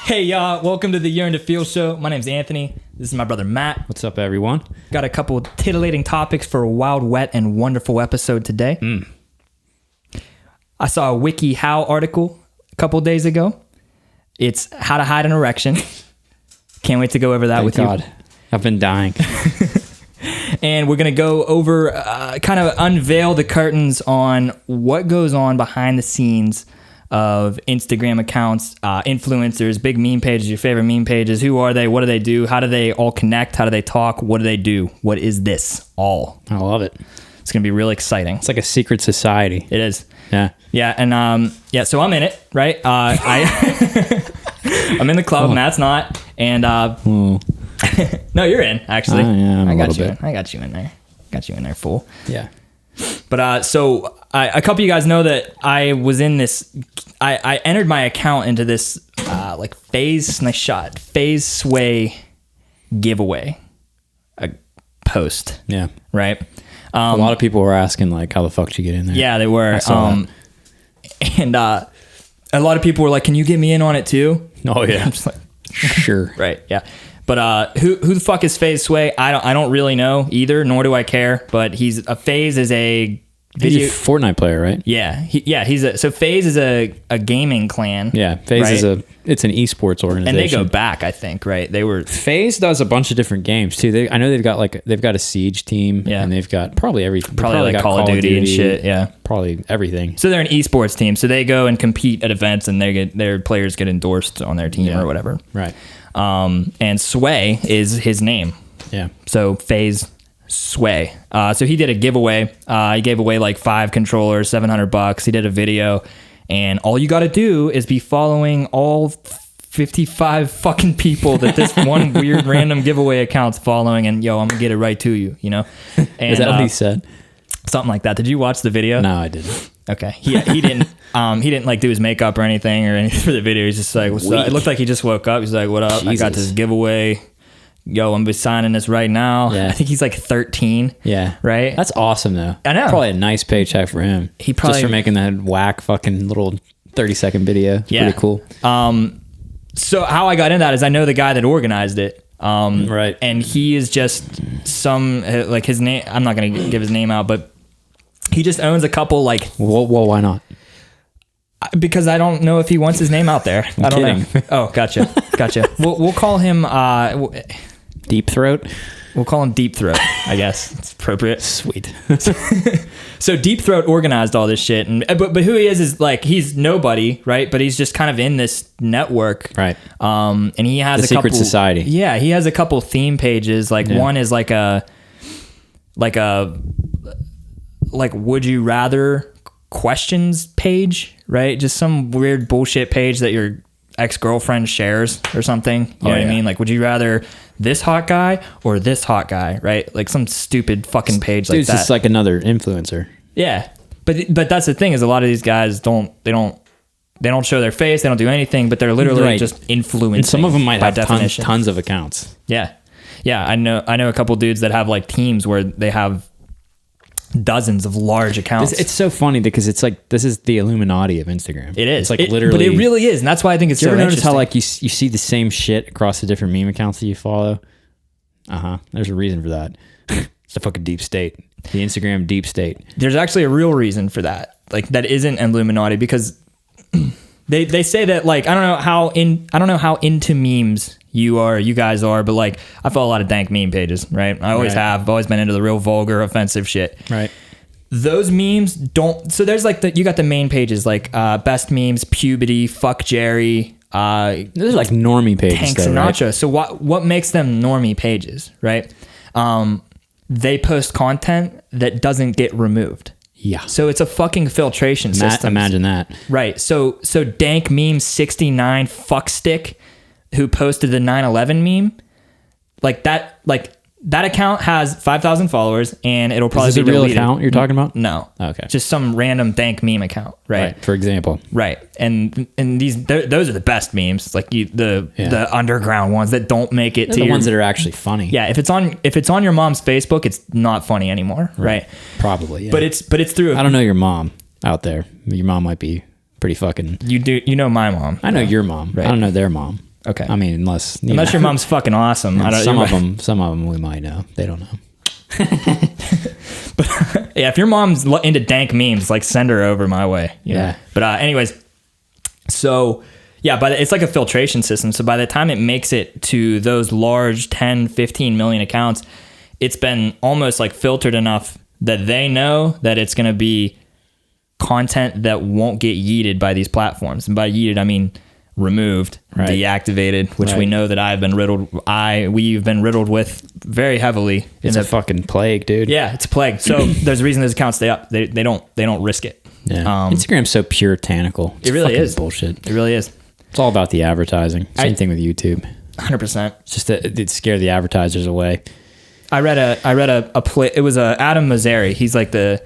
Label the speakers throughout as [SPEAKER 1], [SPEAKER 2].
[SPEAKER 1] Hey y'all, welcome to the Yearn to Feel show. My name's Anthony. This is my brother Matt.
[SPEAKER 2] What's up, everyone?
[SPEAKER 1] Got a couple of titillating topics for a wild, wet, and wonderful episode today. I saw a WikiHow article a couple of days ago. It's how to hide an erection. Can't wait to go over that
[SPEAKER 2] Thank
[SPEAKER 1] with
[SPEAKER 2] God.
[SPEAKER 1] you.
[SPEAKER 2] I've been dying.
[SPEAKER 1] And we're going to go over, kind of unveil the curtains on what goes on behind the scenes of Instagram accounts, influencers, big meme pages, your favorite meme pages. Who are they? What do they do? How do they all connect? How do they talk? What do they do? What is this all?
[SPEAKER 2] I love it.
[SPEAKER 1] It's going to be really exciting.
[SPEAKER 2] It's like a secret society.
[SPEAKER 1] It is.
[SPEAKER 2] Yeah.
[SPEAKER 1] Yeah. And so I'm in it, right? I'm in the club. Matt's not. And no, you're in, actually.
[SPEAKER 2] Yeah,
[SPEAKER 1] I got
[SPEAKER 2] a
[SPEAKER 1] you.
[SPEAKER 2] little bit.
[SPEAKER 1] I got you in there. Got you in there, fool.
[SPEAKER 2] Yeah.
[SPEAKER 1] But so a couple of you guys know that I was in this. I entered my account into this like FaZe Sway giveaway post.
[SPEAKER 2] Yeah.
[SPEAKER 1] Right.
[SPEAKER 2] A lot of people were asking, like, how the fuck did you get in there?
[SPEAKER 1] Yeah, they were.
[SPEAKER 2] I saw that.
[SPEAKER 1] And a lot of people were like, "Can you get me in on it too?"
[SPEAKER 2] Oh, yeah.
[SPEAKER 1] I'm just like,
[SPEAKER 2] Sure.
[SPEAKER 1] right. Yeah. But who the fuck is FaZe Sway? I don't really know either, nor do I care. But FaZe is a video.
[SPEAKER 2] He's a Fortnite player, right?
[SPEAKER 1] Yeah, so FaZe is a gaming clan.
[SPEAKER 2] Yeah. FaZe
[SPEAKER 1] right?
[SPEAKER 2] it's an esports organization.
[SPEAKER 1] And they go back, I think, right? They were
[SPEAKER 2] FaZe does a bunch of different games too. I know they've got a Siege team.
[SPEAKER 1] Yeah.
[SPEAKER 2] And they've got probably everything.
[SPEAKER 1] probably like Call of Duty and shit. Yeah.
[SPEAKER 2] Probably everything.
[SPEAKER 1] So they're an esports team. So they go and compete at events, and their players get endorsed on their team or whatever.
[SPEAKER 2] Right.
[SPEAKER 1] And Sway is his name.
[SPEAKER 2] Yeah.
[SPEAKER 1] So FaZe Sway. So he did a giveaway. He gave away like 5 controllers, $700. He did a video, and all you got to do is be following all 55 fucking people that this one weird random giveaway account's following, and I'm gonna get it right to you. And,
[SPEAKER 2] Is that what he said?
[SPEAKER 1] Something like that. Did you watch the video?
[SPEAKER 2] No, I didn't.
[SPEAKER 1] Okay. He didn't. He didn't like do his makeup or anything for the video. He's just like, what's up? It looked like he just woke up. He's like, what up?
[SPEAKER 2] Jesus.
[SPEAKER 1] I got this giveaway. I'm gonna be signing this right now.
[SPEAKER 2] Yeah.
[SPEAKER 1] I think he's like 13.
[SPEAKER 2] Yeah.
[SPEAKER 1] Right.
[SPEAKER 2] That's awesome though.
[SPEAKER 1] I know.
[SPEAKER 2] Probably a nice paycheck for him.
[SPEAKER 1] He probably
[SPEAKER 2] just for making that whack fucking little 30-second video. It's
[SPEAKER 1] Yeah.
[SPEAKER 2] pretty cool.
[SPEAKER 1] So how I got into that is I know the guy that organized it.
[SPEAKER 2] Right.
[SPEAKER 1] And he is just like his name. I'm not gonna give his name out, but he just owns a couple like.
[SPEAKER 2] Well, why not?
[SPEAKER 1] Because I don't know if he wants his name out there. I don't know. Oh, gotcha. We'll call him.
[SPEAKER 2] Deep Throat.
[SPEAKER 1] We'll call him Deep Throat, I guess. It's appropriate.
[SPEAKER 2] Sweet.
[SPEAKER 1] So Deep Throat organized all this shit, but who he is like he's nobody, right? But he's just kind of in this network,
[SPEAKER 2] Right.
[SPEAKER 1] And he has
[SPEAKER 2] The
[SPEAKER 1] a
[SPEAKER 2] secret
[SPEAKER 1] couple
[SPEAKER 2] society.
[SPEAKER 1] Yeah, he has a couple theme pages. Like one is like a would you rather questions page, right? Just some weird bullshit page that your ex-girlfriend shares or something. You know what I mean? Like, would you rather this hot guy or this hot guy, right? Like some stupid fucking page like
[SPEAKER 2] Dude, it's
[SPEAKER 1] that.
[SPEAKER 2] just like another influencer.
[SPEAKER 1] Yeah. But that's the thing is a lot of these guys don't show their face. They don't do anything, but they're literally
[SPEAKER 2] Right.
[SPEAKER 1] just influencing.
[SPEAKER 2] And some of them might
[SPEAKER 1] by
[SPEAKER 2] have
[SPEAKER 1] definition.
[SPEAKER 2] tons of accounts.
[SPEAKER 1] Yeah. Yeah. I know a couple dudes that have like teams where they have dozens of large accounts.
[SPEAKER 2] It's so funny because it's like this is the Illuminati of Instagram.
[SPEAKER 1] It is.
[SPEAKER 2] It's like literally.
[SPEAKER 1] But it really is. And that's why I think it's
[SPEAKER 2] Do you
[SPEAKER 1] so
[SPEAKER 2] ever notice
[SPEAKER 1] interesting.
[SPEAKER 2] how like you see the same shit across the different meme accounts that you follow? There's a reason for that. It's the fucking deep state. The Instagram deep state.
[SPEAKER 1] There's actually a real reason for that. Like that isn't Illuminati because they say that like I don't know how into memes you guys are, but like I follow a lot of dank meme pages, right? I always have. I've always been into the real vulgar, offensive shit.
[SPEAKER 2] Right.
[SPEAKER 1] Those memes don't. So there's like you got the main pages like best memes, puberty, fuck Jerry.
[SPEAKER 2] Those are like normie pages.
[SPEAKER 1] Hank
[SPEAKER 2] though,
[SPEAKER 1] Sinatra.
[SPEAKER 2] right?
[SPEAKER 1] So what makes them normie pages, right? They post content that doesn't get removed.
[SPEAKER 2] Yeah.
[SPEAKER 1] So it's a fucking filtration system.
[SPEAKER 2] Imagine that.
[SPEAKER 1] Right. So dank meme 69 fuckstick who posted the 9/11 meme, like that account has 5,000 followers and it'll probably
[SPEAKER 2] Is this
[SPEAKER 1] be
[SPEAKER 2] a real
[SPEAKER 1] deleted.
[SPEAKER 2] account you're talking about?
[SPEAKER 1] No.
[SPEAKER 2] Okay.
[SPEAKER 1] Just some random dank meme account, right?
[SPEAKER 2] For example.
[SPEAKER 1] Right. And those are the best memes, like the underground ones that don't make it
[SPEAKER 2] They're
[SPEAKER 1] to
[SPEAKER 2] the
[SPEAKER 1] your,
[SPEAKER 2] ones that are actually funny.
[SPEAKER 1] yeah, if it's on your mom's Facebook, it's not funny anymore, right?
[SPEAKER 2] Probably. Yeah.
[SPEAKER 1] But it's through
[SPEAKER 2] I don't know your mom out there. Your mom might be pretty fucking.
[SPEAKER 1] You know my mom.
[SPEAKER 2] I know your mom.
[SPEAKER 1] Right.
[SPEAKER 2] I don't know their mom.
[SPEAKER 1] Okay.
[SPEAKER 2] I mean, unless
[SPEAKER 1] your mom's fucking awesome. I don't,
[SPEAKER 2] some of them we might know. They don't know.
[SPEAKER 1] But yeah, if your mom's into dank memes, like send her over my way.
[SPEAKER 2] Yeah.
[SPEAKER 1] But anyways, so yeah, but it's like a filtration system. So by the time it makes it to those large 10, 15 million accounts, it's been almost like filtered enough that they know that it's going to be content that won't get yeeted by these platforms. And by yeeted, I mean removed, deactivated, which we know that we've been riddled with very heavily.
[SPEAKER 2] It's a fucking plague, dude.
[SPEAKER 1] Yeah, it's a plague. So there's a reason those accounts stay up. They don't risk it.
[SPEAKER 2] Yeah. Instagram's so puritanical. It's
[SPEAKER 1] it really is
[SPEAKER 2] bullshit.
[SPEAKER 1] It really is.
[SPEAKER 2] It's all about the advertising. Same thing with YouTube.
[SPEAKER 1] 100%.
[SPEAKER 2] It's just that it scared the advertisers away.
[SPEAKER 1] I read a play. It was Adam Mosseri. He's like the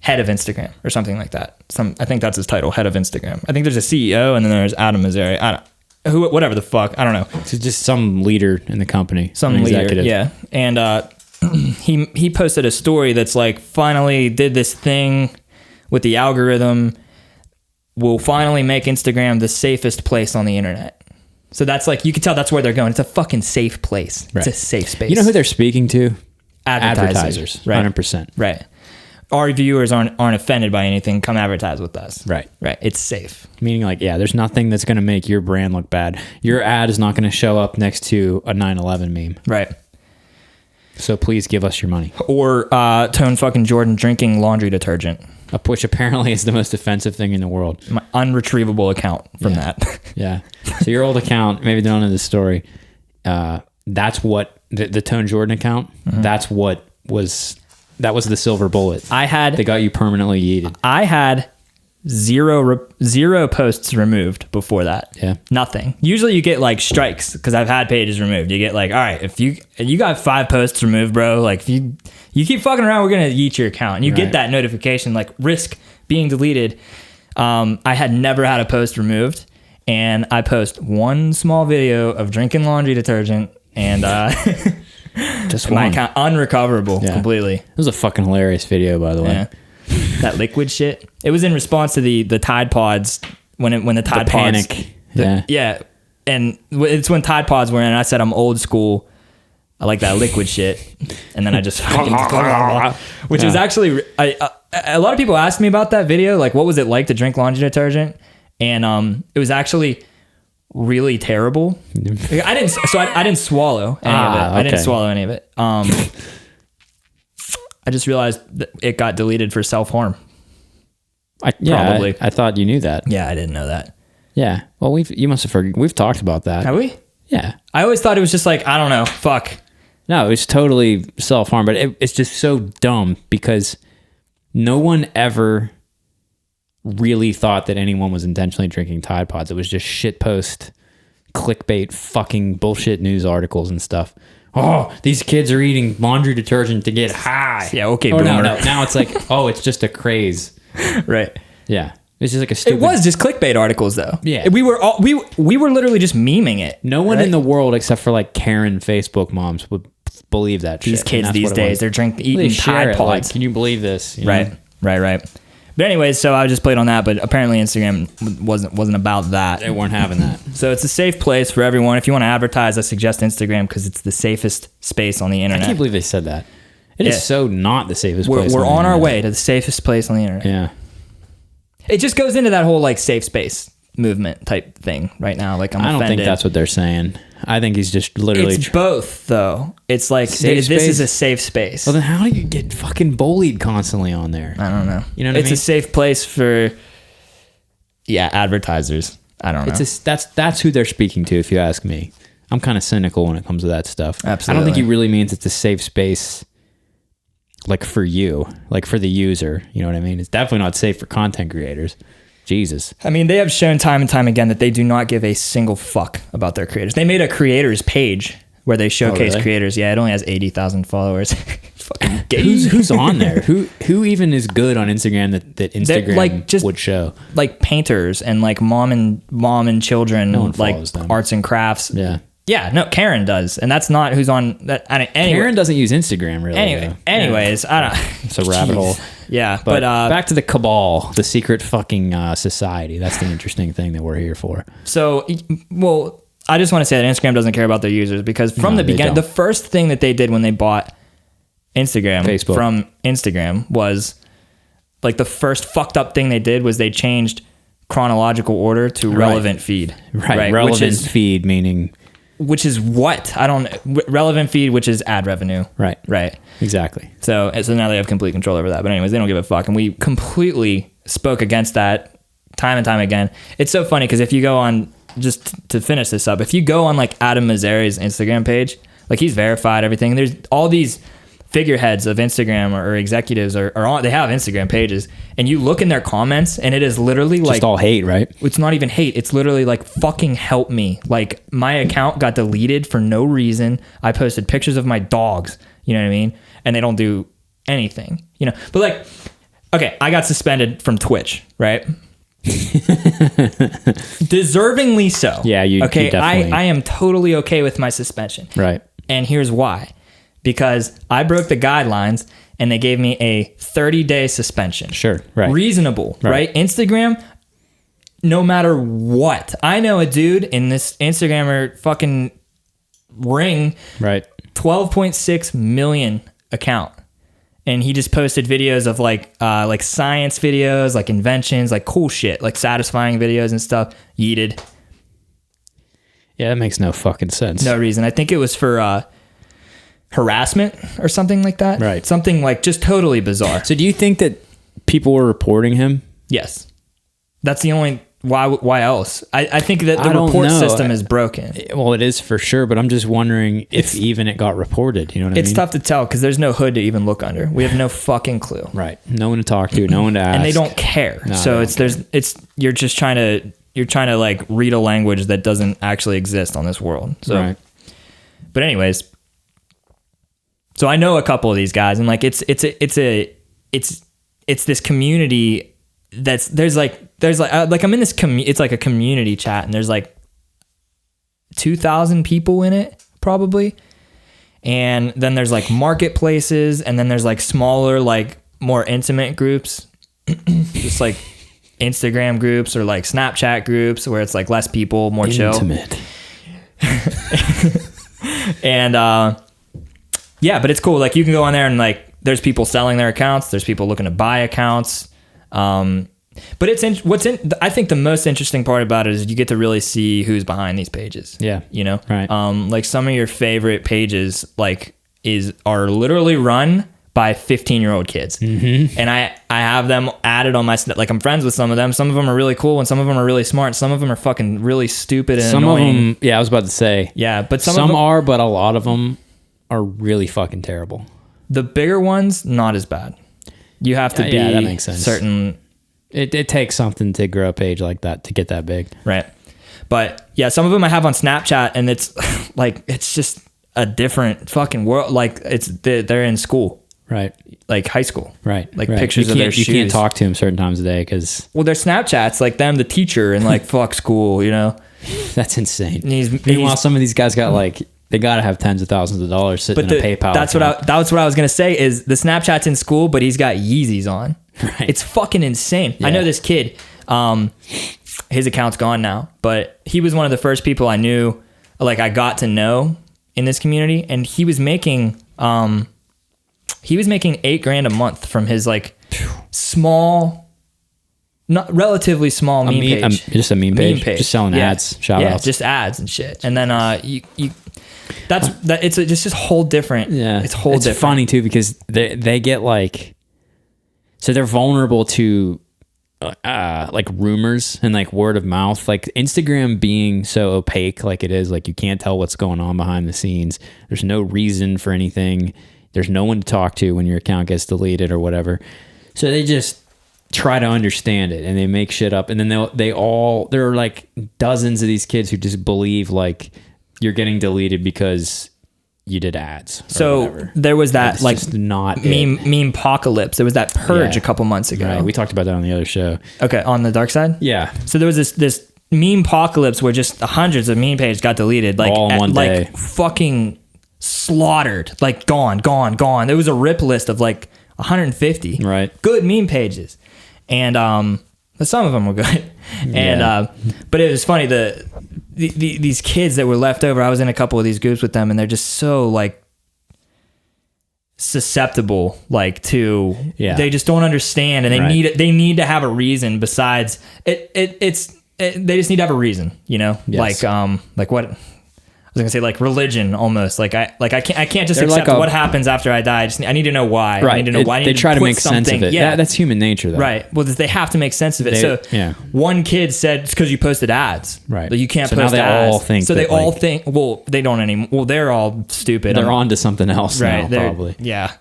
[SPEAKER 1] head of Instagram or something like that. I think that's his title, head of Instagram. I think there's a CEO and then there's Adam Mosseri. Whatever the fuck. I don't know.
[SPEAKER 2] It's just some leader in the company.
[SPEAKER 1] Some executive. Yeah. And he posted a story that's like, finally did this thing with the algorithm. Will finally make Instagram the safest place on the internet. So that's like, you can tell that's where they're going. It's a fucking safe place. Right. It's a safe space.
[SPEAKER 2] You know who they're speaking to?
[SPEAKER 1] Advertisers.
[SPEAKER 2] Right. 100%.
[SPEAKER 1] Right. Our viewers aren't offended by anything. Come advertise with us.
[SPEAKER 2] Right.
[SPEAKER 1] Right. It's safe.
[SPEAKER 2] Meaning like, yeah, there's nothing that's going to make your brand look bad. Your ad is not going to show up next to a 9/11 meme.
[SPEAKER 1] Right.
[SPEAKER 2] So please give us your money.
[SPEAKER 1] Or Tone fucking Jordan drinking laundry detergent.
[SPEAKER 2] Which apparently is the most offensive thing in the world.
[SPEAKER 1] My unretrievable account from that.
[SPEAKER 2] Yeah. So your old account, maybe they don't know the story. That's what the Tone Jordan account. Mm-hmm. That was the silver bullet. They got you permanently yeeted.
[SPEAKER 1] I had zero posts removed before that.
[SPEAKER 2] Yeah.
[SPEAKER 1] Nothing. Usually you get like strikes because I've had pages removed. You get like, all right, if you got 5 posts removed, bro, like if you keep fucking around, we're going to yeet your account. And you get that notification, like risk being deleted. I had never had a post removed, and I post one small video of drinking laundry detergent and
[SPEAKER 2] just
[SPEAKER 1] my account unrecoverable completely.
[SPEAKER 2] It was a fucking hilarious video, by the way.
[SPEAKER 1] Yeah. That liquid shit. It was in response to the Tide Pods when the Tide Pods
[SPEAKER 2] panic.
[SPEAKER 1] Yeah. And it's when Tide Pods were in, and I said I'm old school. I like that liquid shit. And then I just which was actually a lot of people asked me about that video, like what was it like to drink laundry detergent? And it was actually really terrible. I didn't swallow any of it. I didn't swallow any of it. I just realized that it got deleted for self-harm.
[SPEAKER 2] Probably. I thought you knew that.
[SPEAKER 1] Yeah, I didn't know that.
[SPEAKER 2] Yeah. Well, you must have forgotten. We've talked about that.
[SPEAKER 1] Have we?
[SPEAKER 2] Yeah.
[SPEAKER 1] I always thought it was just like, I don't know, fuck.
[SPEAKER 2] No, it's totally self-harm, but it's just so dumb because no one ever really thought that anyone was intentionally drinking Tide Pods. It was just shitpost, clickbait, fucking bullshit news articles and stuff. Oh, these kids are eating laundry detergent to get high.
[SPEAKER 1] Yeah, okay, boomer.
[SPEAKER 2] No. Now it's like, oh, it's just a craze.
[SPEAKER 1] Right.
[SPEAKER 2] Yeah. It's just like a stupid...
[SPEAKER 1] It was just clickbait articles, though.
[SPEAKER 2] Yeah.
[SPEAKER 1] We were literally just memeing it.
[SPEAKER 2] No one in the world, except for like Karen Facebook moms, would believe that
[SPEAKER 1] these
[SPEAKER 2] shit.
[SPEAKER 1] These kids these days, they're eating Tide Pods.
[SPEAKER 2] Like, can you believe this? You
[SPEAKER 1] know? Right. But anyways, so I just played on that, but apparently Instagram wasn't about that.
[SPEAKER 2] They weren't having that.
[SPEAKER 1] So it's a safe place for everyone. If you want to advertise, I suggest Instagram because it's the safest space on the internet.
[SPEAKER 2] I can't believe they said that. It is so not the safest place.
[SPEAKER 1] We're on our way to the safest place on the internet.
[SPEAKER 2] Yeah.
[SPEAKER 1] It just goes into that whole like safe space movement type thing right now. Like I
[SPEAKER 2] don't think that's what they're saying. I think he's just literally...
[SPEAKER 1] It's both, though. It's like, this is a safe space.
[SPEAKER 2] Well, then how do you get fucking bullied constantly on there?
[SPEAKER 1] I don't know.
[SPEAKER 2] You know what I mean?
[SPEAKER 1] It's a safe place for, advertisers. I don't know.
[SPEAKER 2] That's who they're speaking to, if you ask me. I'm kind of cynical when it comes to that stuff.
[SPEAKER 1] Absolutely.
[SPEAKER 2] I don't think he really means it's a safe space, like for you, like for the user. You know what I mean? It's definitely not safe for content creators. Jesus.
[SPEAKER 1] I mean, they have shown time and time again that they do not give a single fuck about their creators. They made a creators page where they showcase creators. Yeah, it only has 80,000 followers. Fucking gay.
[SPEAKER 2] Who's on there? Who even is good on Instagram that Instagram would show?
[SPEAKER 1] Like painters and like mom and children, like
[SPEAKER 2] them.
[SPEAKER 1] arts and crafts.
[SPEAKER 2] Yeah.
[SPEAKER 1] Yeah, no, Karen does, and that's not who's on that. Anyway,
[SPEAKER 2] Karen doesn't use Instagram really.
[SPEAKER 1] Anyways, I don't.
[SPEAKER 2] It's a rabbit hole.
[SPEAKER 1] Yeah,
[SPEAKER 2] But
[SPEAKER 1] but
[SPEAKER 2] back to the cabal, the secret fucking society. That's the interesting thing that we're here for.
[SPEAKER 1] so well, I just want to say that Instagram doesn't care about their users because from
[SPEAKER 2] No,
[SPEAKER 1] the
[SPEAKER 2] they
[SPEAKER 1] beginning,
[SPEAKER 2] don't.
[SPEAKER 1] the first thing that they did when they bought Instagram
[SPEAKER 2] Facebook.
[SPEAKER 1] from Instagram was like the first fucked up thing they did was they changed chronological order to relevant feed.
[SPEAKER 2] Right. Relevant feed meaning.
[SPEAKER 1] Which is what? I don't relevant feed, which is ad revenue.
[SPEAKER 2] Right.
[SPEAKER 1] Right.
[SPEAKER 2] Exactly.
[SPEAKER 1] So now they have complete control over that. But anyways, they don't give a fuck. And we completely spoke against that time and time again. It's so funny because if you go on, just to finish this up, if you go on like Adam Mazzari's Instagram page, like he's verified everything. There's all these figureheads of Instagram or executives are on, they have Instagram pages, and you look in their comments and it is literally like
[SPEAKER 2] Just all hate, right?
[SPEAKER 1] it's not even hate. It's literally like, fucking help me. Like my account got deleted for no reason. I posted pictures of my dogs, you know what I mean? And they don't do anything, you know? But like, okay, I got suspended from Twitch, right? Deservingly so.
[SPEAKER 2] Yeah, you
[SPEAKER 1] okay.
[SPEAKER 2] definitely-
[SPEAKER 1] I am totally okay with my suspension.
[SPEAKER 2] Right.
[SPEAKER 1] And here's why. Because I broke the guidelines and they gave me a 30-day suspension.
[SPEAKER 2] Sure. Right.
[SPEAKER 1] Reasonable, right? Instagram, no matter what. I know a dude in this Instagrammer fucking ring,
[SPEAKER 2] Right.
[SPEAKER 1] 12.6 million account. And he just posted videos of like science videos, like inventions, like cool shit, like satisfying videos and stuff. Yeeted.
[SPEAKER 2] Yeah, that makes no fucking sense.
[SPEAKER 1] No reason. I think it was for harassment or something like that.
[SPEAKER 2] Right.
[SPEAKER 1] Something like just totally bizarre.
[SPEAKER 2] So do you think that people were reporting him?
[SPEAKER 1] Yes. That's the only why else? I think that the
[SPEAKER 2] I don't
[SPEAKER 1] report
[SPEAKER 2] know.
[SPEAKER 1] system is broken.
[SPEAKER 2] Well, it is for sure, but I'm just wondering if even it got reported. You know what I mean?
[SPEAKER 1] It's tough to tell because there's no hood to even look under. We have no fucking clue.
[SPEAKER 2] Right. No one to talk to, no one to ask.
[SPEAKER 1] And they don't care.
[SPEAKER 2] No,
[SPEAKER 1] So
[SPEAKER 2] they don't
[SPEAKER 1] you're just trying to like read a language that doesn't actually exist on this world. So
[SPEAKER 2] Right.
[SPEAKER 1] But anyways, so I know a couple of these guys, and like it's this community there's like I'm in this it's like a community chat, and there's like 2,000 people in it probably, and then there's like marketplaces, and then there's like smaller, like more intimate groups, just like Instagram groups or like Snapchat groups where it's like less people, more chill.
[SPEAKER 2] Intimate.
[SPEAKER 1] And yeah, but it's cool. Like you can go on there and like there's people selling their accounts, there's people looking to buy accounts. But I think the most interesting part about it is you get to really see who's behind these pages.
[SPEAKER 2] Yeah.
[SPEAKER 1] You know?
[SPEAKER 2] Right.
[SPEAKER 1] Like some of your favorite pages like are literally run by 15-year-old kids. Mm-hmm. And I have them added on my, like I'm friends with some of them. Some of them are really cool and some of them are really smart. Some of them are fucking really stupid and
[SPEAKER 2] Some
[SPEAKER 1] annoying.
[SPEAKER 2] of them, yeah, I was about to say.
[SPEAKER 1] Yeah, but some
[SPEAKER 2] Some
[SPEAKER 1] of them,
[SPEAKER 2] are, but a lot of them are really fucking terrible.
[SPEAKER 1] the bigger ones, not as bad. You have to be
[SPEAKER 2] Yeah, that makes sense.
[SPEAKER 1] certain.
[SPEAKER 2] It takes something to grow a page like that to get that big.
[SPEAKER 1] Right. But yeah, some of them I have on Snapchat, and it's like, it's just a different fucking world. Like they're in school,
[SPEAKER 2] Right.
[SPEAKER 1] like high school.
[SPEAKER 2] Right.
[SPEAKER 1] Like
[SPEAKER 2] right.
[SPEAKER 1] pictures of their shoes.
[SPEAKER 2] You can't talk to them certain times of the day because
[SPEAKER 1] Well, their Snapchats, like them, the teacher, and like, fuck school, you know?
[SPEAKER 2] that's insane.
[SPEAKER 1] And
[SPEAKER 2] Meanwhile, some of these guys got like, they got to have tens of thousands of dollars sitting in a PayPal
[SPEAKER 1] that's
[SPEAKER 2] account.
[SPEAKER 1] that's what I was going to say is the Snapchat's in school, but he's got Yeezys on.
[SPEAKER 2] Right.
[SPEAKER 1] It's fucking insane.
[SPEAKER 2] Yeah.
[SPEAKER 1] I know this kid, his account's gone now, but he was one of the first people I knew, like I got to know in this community, and he was making $8,000 a month from his like small, not relatively small meme page.
[SPEAKER 2] Just a meme page. Just selling ads, shout outs.
[SPEAKER 1] Just ads and shit. And then it's just this whole different.
[SPEAKER 2] Yeah,
[SPEAKER 1] it's whole different.
[SPEAKER 2] Funny too because they get like, so they're vulnerable to like rumors and like word of mouth. Like Instagram being so opaque, like it is, like you can't tell what's going on behind the scenes. There's no reason for anything. There's no one to talk to when your account gets deleted or whatever. So they just try to understand it and they make shit up. And then there are like dozens of these kids who just believe like you're getting deleted because you did ads.
[SPEAKER 1] So
[SPEAKER 2] whatever.
[SPEAKER 1] there was that
[SPEAKER 2] It's
[SPEAKER 1] like
[SPEAKER 2] just not
[SPEAKER 1] meme apocalypse. There was that purge
[SPEAKER 2] Yeah.
[SPEAKER 1] a couple months ago.
[SPEAKER 2] Right. We talked about that on the other show.
[SPEAKER 1] Okay, on the dark side.
[SPEAKER 2] Yeah.
[SPEAKER 1] So there was this meme apocalypse where just hundreds of meme pages got deleted, like
[SPEAKER 2] All in one day.
[SPEAKER 1] like fucking slaughtered, like gone. There was a rip list of like 150
[SPEAKER 2] Right.
[SPEAKER 1] good meme pages, and but some of them were good. And but it was funny, these kids that were left over, I was in a couple of these groups with them, and they're just so like susceptible, like to they just don't understand, and they need to have a reason besides it. They just need to have a reason, you know.
[SPEAKER 2] Yes.
[SPEAKER 1] Like what I was gonna say, like religion almost. I can't just
[SPEAKER 2] They're
[SPEAKER 1] accept
[SPEAKER 2] like
[SPEAKER 1] what happens after I die. I need to know why.
[SPEAKER 2] Right.
[SPEAKER 1] I need to know why. I need
[SPEAKER 2] They try to
[SPEAKER 1] put
[SPEAKER 2] make sense of
[SPEAKER 1] something-
[SPEAKER 2] it.
[SPEAKER 1] Yeah,
[SPEAKER 2] That's human nature, though.
[SPEAKER 1] right. Well, they have to make sense of it.
[SPEAKER 2] They-
[SPEAKER 1] One kid said it's because you posted ads.
[SPEAKER 2] Right.
[SPEAKER 1] But you can't
[SPEAKER 2] So
[SPEAKER 1] post
[SPEAKER 2] now they
[SPEAKER 1] ads.
[SPEAKER 2] all think
[SPEAKER 1] so they
[SPEAKER 2] that,
[SPEAKER 1] all
[SPEAKER 2] like-
[SPEAKER 1] think. Well, they don't anymore. Well, they're all stupid.
[SPEAKER 2] They're on to something else now,
[SPEAKER 1] they're-
[SPEAKER 2] probably.
[SPEAKER 1] Yeah.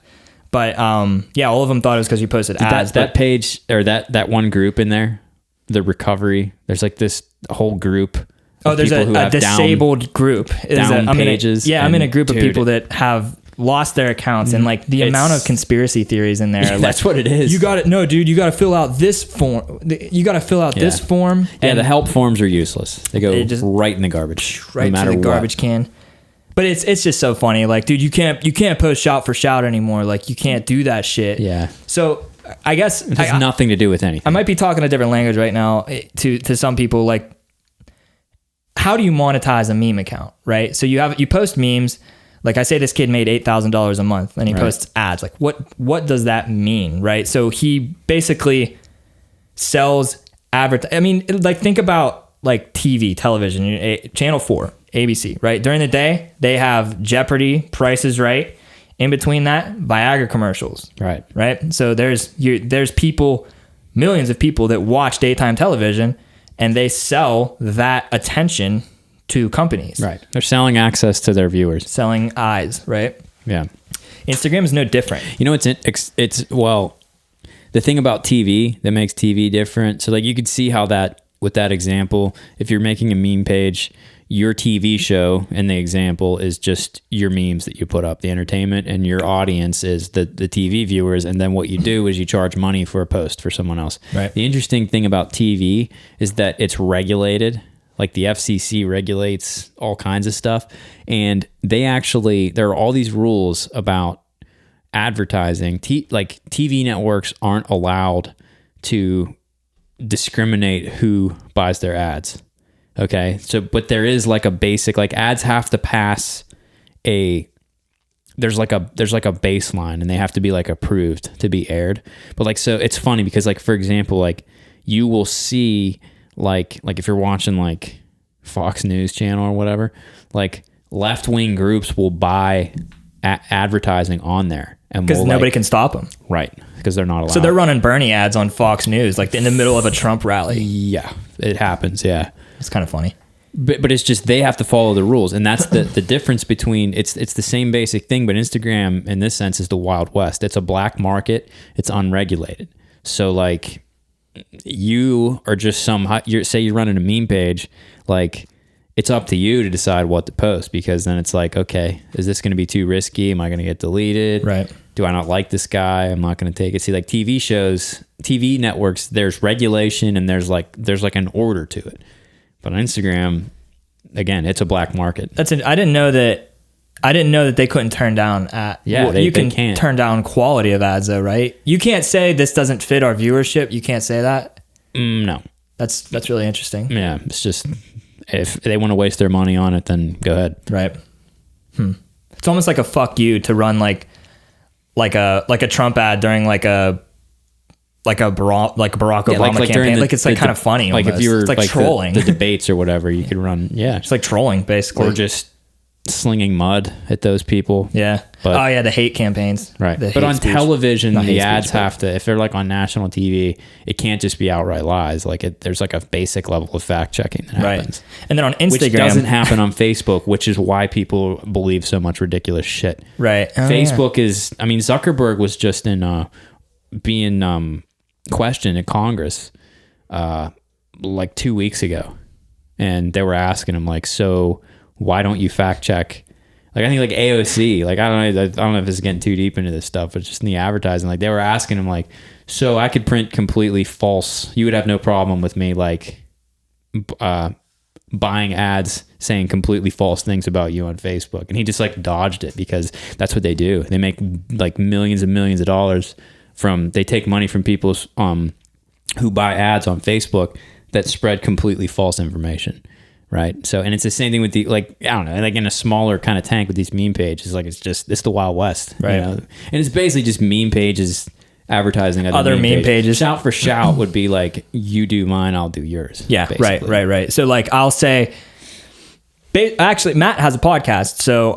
[SPEAKER 1] But all of them thought it was because you posted ads.
[SPEAKER 2] That page, or that one group in there, the recovery, there's like this whole group.
[SPEAKER 1] Oh, there's
[SPEAKER 2] people who
[SPEAKER 1] a
[SPEAKER 2] have
[SPEAKER 1] disabled group.
[SPEAKER 2] down pages.
[SPEAKER 1] I'm in a group of
[SPEAKER 2] dude,
[SPEAKER 1] people that have lost their accounts, and like the amount of conspiracy theories in there.
[SPEAKER 2] that's
[SPEAKER 1] like,
[SPEAKER 2] what it is.
[SPEAKER 1] You got it. No, dude, you got to fill out this form. You got to fill out this form.
[SPEAKER 2] Yeah,
[SPEAKER 1] and
[SPEAKER 2] the help forms are useless. They go
[SPEAKER 1] just-
[SPEAKER 2] right in the garbage,
[SPEAKER 1] right
[SPEAKER 2] no matter
[SPEAKER 1] to the
[SPEAKER 2] what.
[SPEAKER 1] garbage can. But it's just so funny. Like, dude, you can't post shout for shout anymore. Like, you can't do that shit.
[SPEAKER 2] Yeah.
[SPEAKER 1] So I guess
[SPEAKER 2] It has nothing to do with anything.
[SPEAKER 1] I might be talking a different language right now to some people. Like, how do you monetize a meme account, right? So you post memes. Like I say, this kid made $8,000 a month, and he posts ads. Like, what does that mean, right? So he basically sells I mean, like, think about like television, Channel 4, ABC, right? During the day, they have Jeopardy, Price is Right. In between that, Viagra commercials.
[SPEAKER 2] Right.
[SPEAKER 1] Right. So there's people, millions of people that watch daytime television, and they sell that attention to companies.
[SPEAKER 2] Right. They're selling access to their viewers.
[SPEAKER 1] Selling eyes, right?
[SPEAKER 2] Yeah.
[SPEAKER 1] Instagram is no different.
[SPEAKER 2] You know, it's well, the thing about TV that makes TV different. So like you could see how that, with that example, if you're making a meme page, your TV show in the example is just your memes that you put up, the entertainment, and your audience is the TV viewers. And then what you do is you charge money for a post for someone else.
[SPEAKER 1] Right.
[SPEAKER 2] The interesting thing about TV is that it's regulated. Like the FCC regulates all kinds of stuff. And there are all these rules about advertising. Like TV networks aren't allowed to discriminate who buys their ads. Okay. So, but there is like a basic, like ads have to pass there's like a baseline, and they have to be like approved to be aired. But like, so it's funny because like, for example, like you will see like if you're watching like Fox News channel or whatever, like left-wing groups will buy advertising on there, and
[SPEAKER 1] Because nobody can stop them.
[SPEAKER 2] Right. Because they're not allowed.
[SPEAKER 1] So they're running Bernie ads on Fox News, like in the middle of a Trump rally.
[SPEAKER 2] Yeah, it happens. Yeah.
[SPEAKER 1] It's kind of funny.
[SPEAKER 2] But it's just they have to follow the rules, and that's the difference between it's the same basic thing, but Instagram in this sense is the Wild West. It's a black market. It's unregulated. So like you are just say you're running a meme page, like it's up to you to decide what to post, because then it's like, okay, is this going to be too risky? Am I going to get deleted?
[SPEAKER 1] Right.
[SPEAKER 2] Do I not like this guy? I'm not going to take it. See, like TV shows, TV networks, there's regulation and there's like an order to it. But on Instagram, again, it's a black market.
[SPEAKER 1] I didn't know that they couldn't turn down
[SPEAKER 2] they
[SPEAKER 1] can
[SPEAKER 2] can't.
[SPEAKER 1] turn down quality of ads though, right? You can't say this doesn't fit our viewership. You can't say that.
[SPEAKER 2] No.
[SPEAKER 1] That's really interesting.
[SPEAKER 2] Yeah, it's just if they want to waste their money on it, then go ahead.
[SPEAKER 1] Right. It's almost like a fuck you to run like a Trump ad during like a Barack Obama campaign. Like it's like kind of funny.
[SPEAKER 2] Like
[SPEAKER 1] almost.
[SPEAKER 2] if you were
[SPEAKER 1] it's like trolling.
[SPEAKER 2] the debates or whatever, you could run. Yeah,
[SPEAKER 1] It's like trolling basically.
[SPEAKER 2] or just slinging mud at those people.
[SPEAKER 1] Yeah.
[SPEAKER 2] But-
[SPEAKER 1] the hate campaigns.
[SPEAKER 2] Right.
[SPEAKER 1] The
[SPEAKER 2] But
[SPEAKER 1] hate
[SPEAKER 2] on
[SPEAKER 1] speech.
[SPEAKER 2] television,
[SPEAKER 1] Not hate
[SPEAKER 2] the
[SPEAKER 1] speech,
[SPEAKER 2] ads
[SPEAKER 1] but-
[SPEAKER 2] have to, if they're like on national TV, it can't just be outright lies. Like there's like a basic level of fact checking that happens.
[SPEAKER 1] Right. And then on Instagram,
[SPEAKER 2] Which doesn't happen on Facebook, which is why people believe so much ridiculous shit.
[SPEAKER 1] right. Oh,
[SPEAKER 2] Facebook is, I mean, Zuckerberg was just in being questioned in Congress like 2 weeks ago. And they were asking him like, so why don't you fact check? Like I think like AOC, like I don't know if this is getting too deep into this stuff, but just in the advertising, like they were asking him like, so I could print completely false. You would have no problem with me like buying ads saying completely false things about you on Facebook, and he just like dodged it because that's what they do. They make like millions and millions of dollars they take money from people who buy ads on Facebook that spread completely false information, right? So, and it's the same thing with the, like, I don't know, like in a smaller kind of tank with these meme pages, like it's the Wild West,
[SPEAKER 1] right?
[SPEAKER 2] You know? And it's basically just meme pages advertising
[SPEAKER 1] other meme pages.
[SPEAKER 2] Shout for shout would be like, you do mine, I'll do yours.
[SPEAKER 1] Yeah,
[SPEAKER 2] basically.
[SPEAKER 1] right. So like I'll say, actually Matt has a podcast, so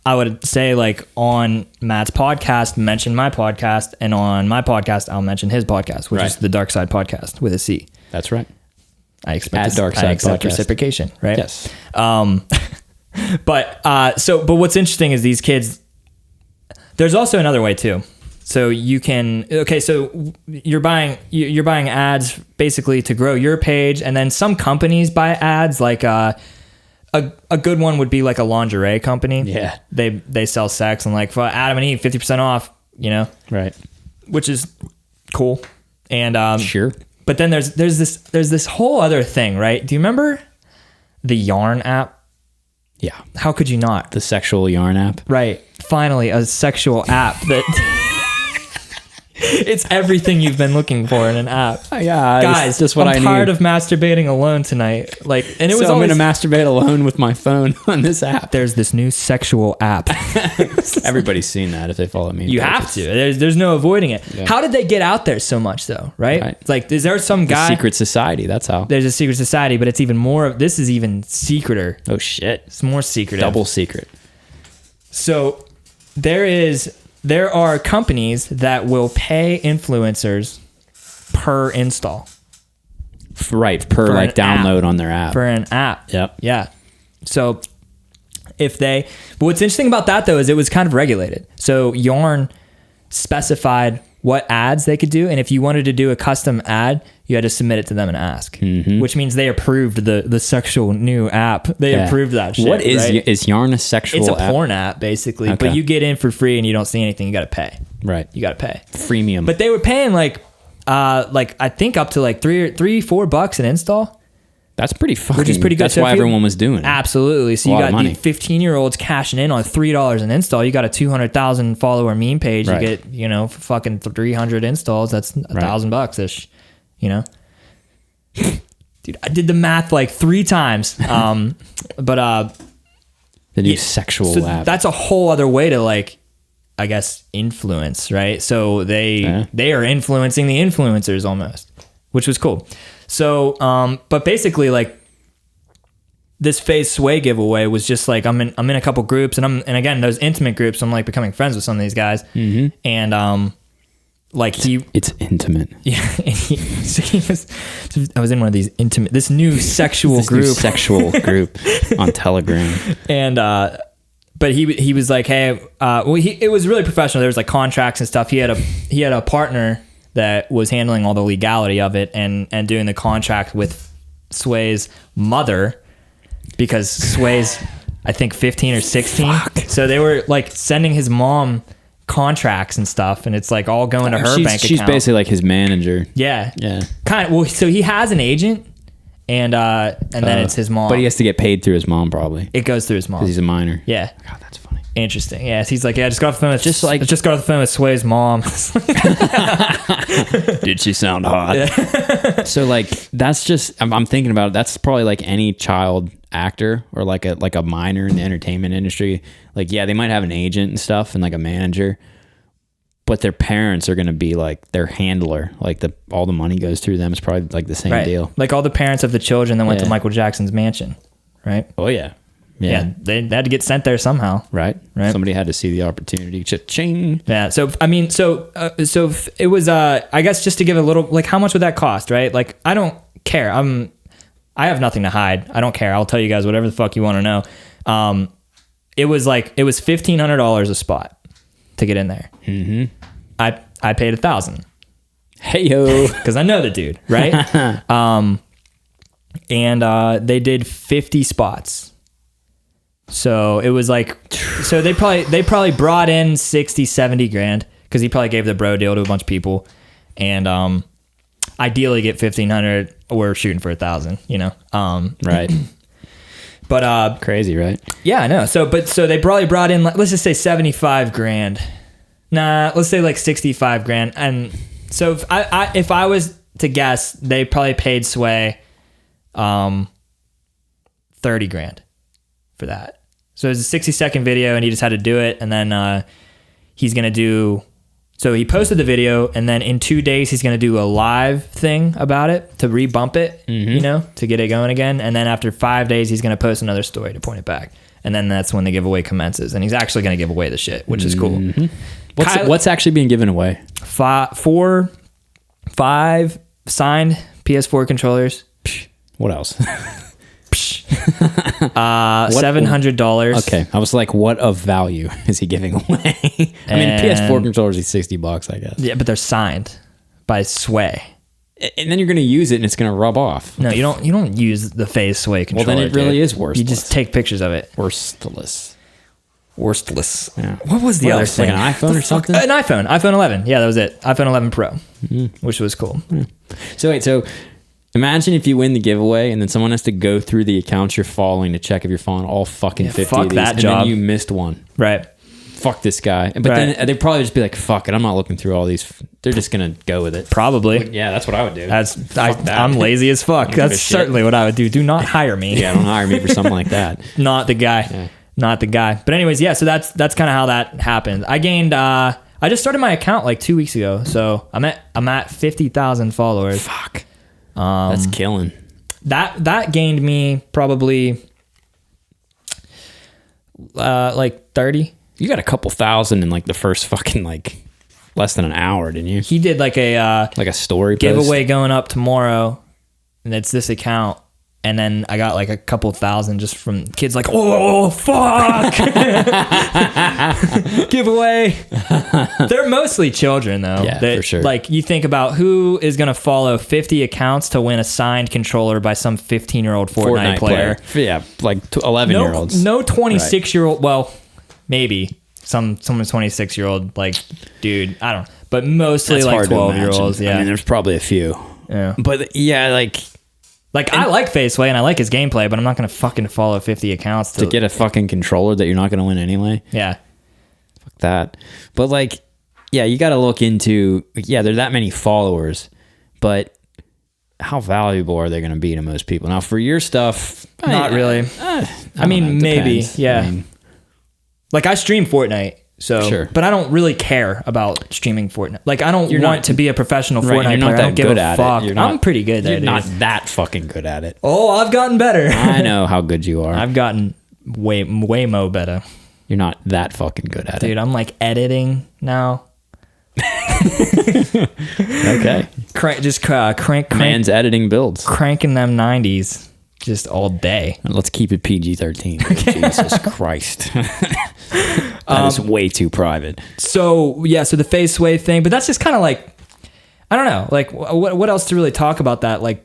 [SPEAKER 1] I would say like on Matt's podcast, mention my podcast, and on my podcast, I'll mention his podcast, which is the Dark Side Podcast with a C.
[SPEAKER 2] That's right.
[SPEAKER 1] I expect
[SPEAKER 2] Dark Side Podcast.
[SPEAKER 1] Reciprocation, right?
[SPEAKER 2] Yes.
[SPEAKER 1] But what's interesting is these kids. There's also another way too. So you can, so you're buying ads basically to grow your page, and then some companies buy ads. Like a good one would be like a lingerie company.
[SPEAKER 2] Yeah,
[SPEAKER 1] they sell sex, and like for Adam and Eve, 50% off. You know,
[SPEAKER 2] right?
[SPEAKER 1] Which is cool. And
[SPEAKER 2] sure.
[SPEAKER 1] But then there's this whole other thing, right? Do you remember the Yarn app?
[SPEAKER 2] Yeah.
[SPEAKER 1] How could you not?
[SPEAKER 2] The sexual yarn app.
[SPEAKER 1] Right. Finally, a sexual app that. It's everything you've been looking for in an app.
[SPEAKER 2] Yeah,
[SPEAKER 1] guys,
[SPEAKER 2] just what
[SPEAKER 1] I'm tired of masturbating alone tonight. Like, and it was
[SPEAKER 2] I'm
[SPEAKER 1] always,
[SPEAKER 2] going to masturbate alone with my phone on this app.
[SPEAKER 1] There's this new sexual app.
[SPEAKER 2] Everybody's seen that if they follow me.
[SPEAKER 1] You have to. There's no avoiding it. Yeah. How did they get out there so much though? Right? It's like, is there some guy?
[SPEAKER 2] Secret society. That's how.
[SPEAKER 1] There's a secret society, but it's even more. This is even secreter.
[SPEAKER 2] Oh shit!
[SPEAKER 1] It's more secretive.
[SPEAKER 2] Double secret.
[SPEAKER 1] So there are companies that will pay influencers per install.
[SPEAKER 2] Right, per like download app, on their app.
[SPEAKER 1] For an app.
[SPEAKER 2] Yep.
[SPEAKER 1] Yeah. So but what's interesting about that though is it was kind of regulated. So Yarn specified what ads they could do, and if you wanted to do a custom ad, you had to submit it to them and ask, which means they approved the sexual new app. They approved that shit.
[SPEAKER 2] What is
[SPEAKER 1] right?
[SPEAKER 2] Is Yarn a sexual app?
[SPEAKER 1] It's a porn app, basically, but you get in for free and you don't see anything. You got to pay.
[SPEAKER 2] Right.
[SPEAKER 1] You got to pay.
[SPEAKER 2] Freemium.
[SPEAKER 1] But they were paying like I think up to like $3-4 an install.
[SPEAKER 2] That's pretty fucking.
[SPEAKER 1] Which is pretty good.
[SPEAKER 2] That's why everyone was doing it.
[SPEAKER 1] Absolutely. So you got these 15-year-olds cashing in on $3 an install. You got a 200,000 follower meme page. Right. You get fucking 300 installs. That's $1,000 ish. You know, dude, I did the math like 3 times. But
[SPEAKER 2] the new sexual app.
[SPEAKER 1] That's a whole other way to like, I guess, influence, right? So they are influencing the influencers almost, which was cool. So, but basically, like this FaZe Sway giveaway was just like I'm in a couple groups, and again those intimate groups. I'm like becoming friends with some of these guys, and like
[SPEAKER 2] it's intimate.
[SPEAKER 1] Yeah, I was in one of these intimate, this new sexual group,
[SPEAKER 2] on Telegram,
[SPEAKER 1] and but he was like, hey, it was really professional. There was like contracts and stuff. He had a partner that was handling all the legality of it and doing the contract with Sway's mother, because Sway's, I think, 15 or 16. Fuck. So they were like sending his mom contracts and stuff, and it's like all going to her bank account.
[SPEAKER 2] She's basically like his manager.
[SPEAKER 1] Yeah.
[SPEAKER 2] Yeah.
[SPEAKER 1] Kind of. Well, so he has an agent, and then it's his mom.
[SPEAKER 2] But he has to get paid through his mom, probably.
[SPEAKER 1] It goes through his mom.
[SPEAKER 2] Because he's a minor.
[SPEAKER 1] Yeah.
[SPEAKER 2] God, that's funny.
[SPEAKER 1] Interesting. Yeah, he's like, just got off the phone with Sway's mom.
[SPEAKER 2] Did she sound hot? Yeah. So like, that's just, I'm thinking about it. That's probably like any child actor or like a minor in the entertainment industry. Like, yeah, they might have an agent and stuff and like a manager, but their parents are going to be like their handler. Like all the money goes through them. It's probably like the same deal. Like
[SPEAKER 1] all the parents of the children that went to Michael Jackson's mansion, right?
[SPEAKER 2] Oh yeah.
[SPEAKER 1] Yeah, they had to get sent there somehow.
[SPEAKER 2] Right. Somebody had to see the opportunity. Cha-ching.
[SPEAKER 1] Yeah. So I mean, so it was. I guess just to give a little, like, how much would that cost, right? Like, I don't care. I have nothing to hide. I don't care. I'll tell you guys whatever the fuck you want to know. It was $1,500 a spot to get in there. Mm-hmm. I paid $1,000.
[SPEAKER 2] Hey yo,
[SPEAKER 1] because I know the dude, right? And they did 50 spots. So it was like, so they probably brought in 60, 70 grand, because he probably gave the bro deal to a bunch of people. And I ideally get 1,500. We're shooting for 1,000.
[SPEAKER 2] Right.
[SPEAKER 1] But
[SPEAKER 2] Crazy, right?
[SPEAKER 1] yeah, I know. So they probably brought in, let's just say 75 grand. Nah, let's say like 65 grand. And so if I was to guess, they probably paid Sway 30 grand for that. So it was a 60-second video, and he just had to do it. And then he's going to do... So he posted the video, and then in 2 days, he's going to do a live thing about it to rebump it, to get it going again. And then after 5 days, he's going to post another story to point it back. And then that's when the giveaway commences. And he's actually going to give away the shit, which is cool.
[SPEAKER 2] What's actually being given away?
[SPEAKER 1] 5 signed PS4 controllers.
[SPEAKER 2] What else?
[SPEAKER 1] $700.
[SPEAKER 2] Okay, I was like, what of value is he giving away? I mean, PS4 controllers are $60, I guess.
[SPEAKER 1] Yeah, but they're signed by Sway.
[SPEAKER 2] And then you're going to use it, and it's going to rub off.
[SPEAKER 1] No, you don't use the Phase Sway controller.
[SPEAKER 2] Well, then it really is worthless.
[SPEAKER 1] You just take pictures of it.
[SPEAKER 2] Worthless.
[SPEAKER 1] Yeah. What was the other thing?
[SPEAKER 2] Like an iPhone or something?
[SPEAKER 1] An iPhone 11. Yeah, that was it. iPhone 11 Pro, which was cool.
[SPEAKER 2] So imagine if you win the giveaway and then someone has to go through the accounts you're following to check if you're following all fucking 50
[SPEAKER 1] fuck
[SPEAKER 2] of these,
[SPEAKER 1] that
[SPEAKER 2] and
[SPEAKER 1] job.
[SPEAKER 2] then you missed one.
[SPEAKER 1] Right.
[SPEAKER 2] Fuck this guy. But then they'd probably just be like, fuck it, I'm not looking through all these. They're just going to go with it.
[SPEAKER 1] Probably.
[SPEAKER 2] Yeah, that's what I would do.
[SPEAKER 1] I'm lazy as fuck. That's certainly what I would do. Do not hire me.
[SPEAKER 2] Yeah, don't hire me for something like that.
[SPEAKER 1] Not the guy.
[SPEAKER 2] Yeah.
[SPEAKER 1] Not the guy. But anyways, yeah, so that's kind of how that happened. I gained I just started my account like 2 weeks ago. So I'm at 50,000 followers.
[SPEAKER 2] Fuck. That's killing.
[SPEAKER 1] That gained me probably like 30.
[SPEAKER 2] You got a couple thousand in like the first fucking like less than an hour, didn't you?
[SPEAKER 1] He did like a
[SPEAKER 2] story
[SPEAKER 1] giveaway going up tomorrow, and it's this account. And then I got like a couple thousand just from kids like, oh, fuck. Giveaway. They're mostly children, though.
[SPEAKER 2] Yeah, for sure.
[SPEAKER 1] Like, you think about who is going to follow 50 accounts to win a signed controller by some 15-year-old Fortnite player.
[SPEAKER 2] Yeah, like 11-year-olds.
[SPEAKER 1] No 26-year-old. Well, maybe. Someone's 26-year-old, like, dude, I don't know. But mostly like 12-year-olds. Yeah.
[SPEAKER 2] I mean, there's probably a few.
[SPEAKER 1] Yeah.
[SPEAKER 2] But yeah,
[SPEAKER 1] I like Faceway and I like his gameplay, but I'm not going to fucking follow 50 accounts
[SPEAKER 2] to get a fucking controller that you're not going to win anyway.
[SPEAKER 1] Yeah.
[SPEAKER 2] Fuck that. But like, yeah, you got to look into, there's that many followers, but how valuable are they going to be to most people? Now, for your stuff,
[SPEAKER 1] not really. I mean, maybe. Yeah. I mean, like, I stream Fortnite. So,
[SPEAKER 2] sure.
[SPEAKER 1] But I don't really care about streaming Fortnite. Like, I don't want to be a professional Fortnite player. I don't give a fuck. I'm pretty good at it.
[SPEAKER 2] You're not that fucking good at it.
[SPEAKER 1] Oh, I've gotten better.
[SPEAKER 2] I know how good you are.
[SPEAKER 1] I've gotten way mo better.
[SPEAKER 2] You're not that fucking good at it.
[SPEAKER 1] Dude, I'm like editing now.
[SPEAKER 2] Okay.
[SPEAKER 1] Crank.
[SPEAKER 2] Man's editing builds.
[SPEAKER 1] Cranking them 90s just all day.
[SPEAKER 2] Let's keep it PG-13. Jesus Christ. That is way too private.
[SPEAKER 1] So, yeah, so the Phase Sway thing, but that's just kind of like, I don't know, like, what else to really talk about that? Like,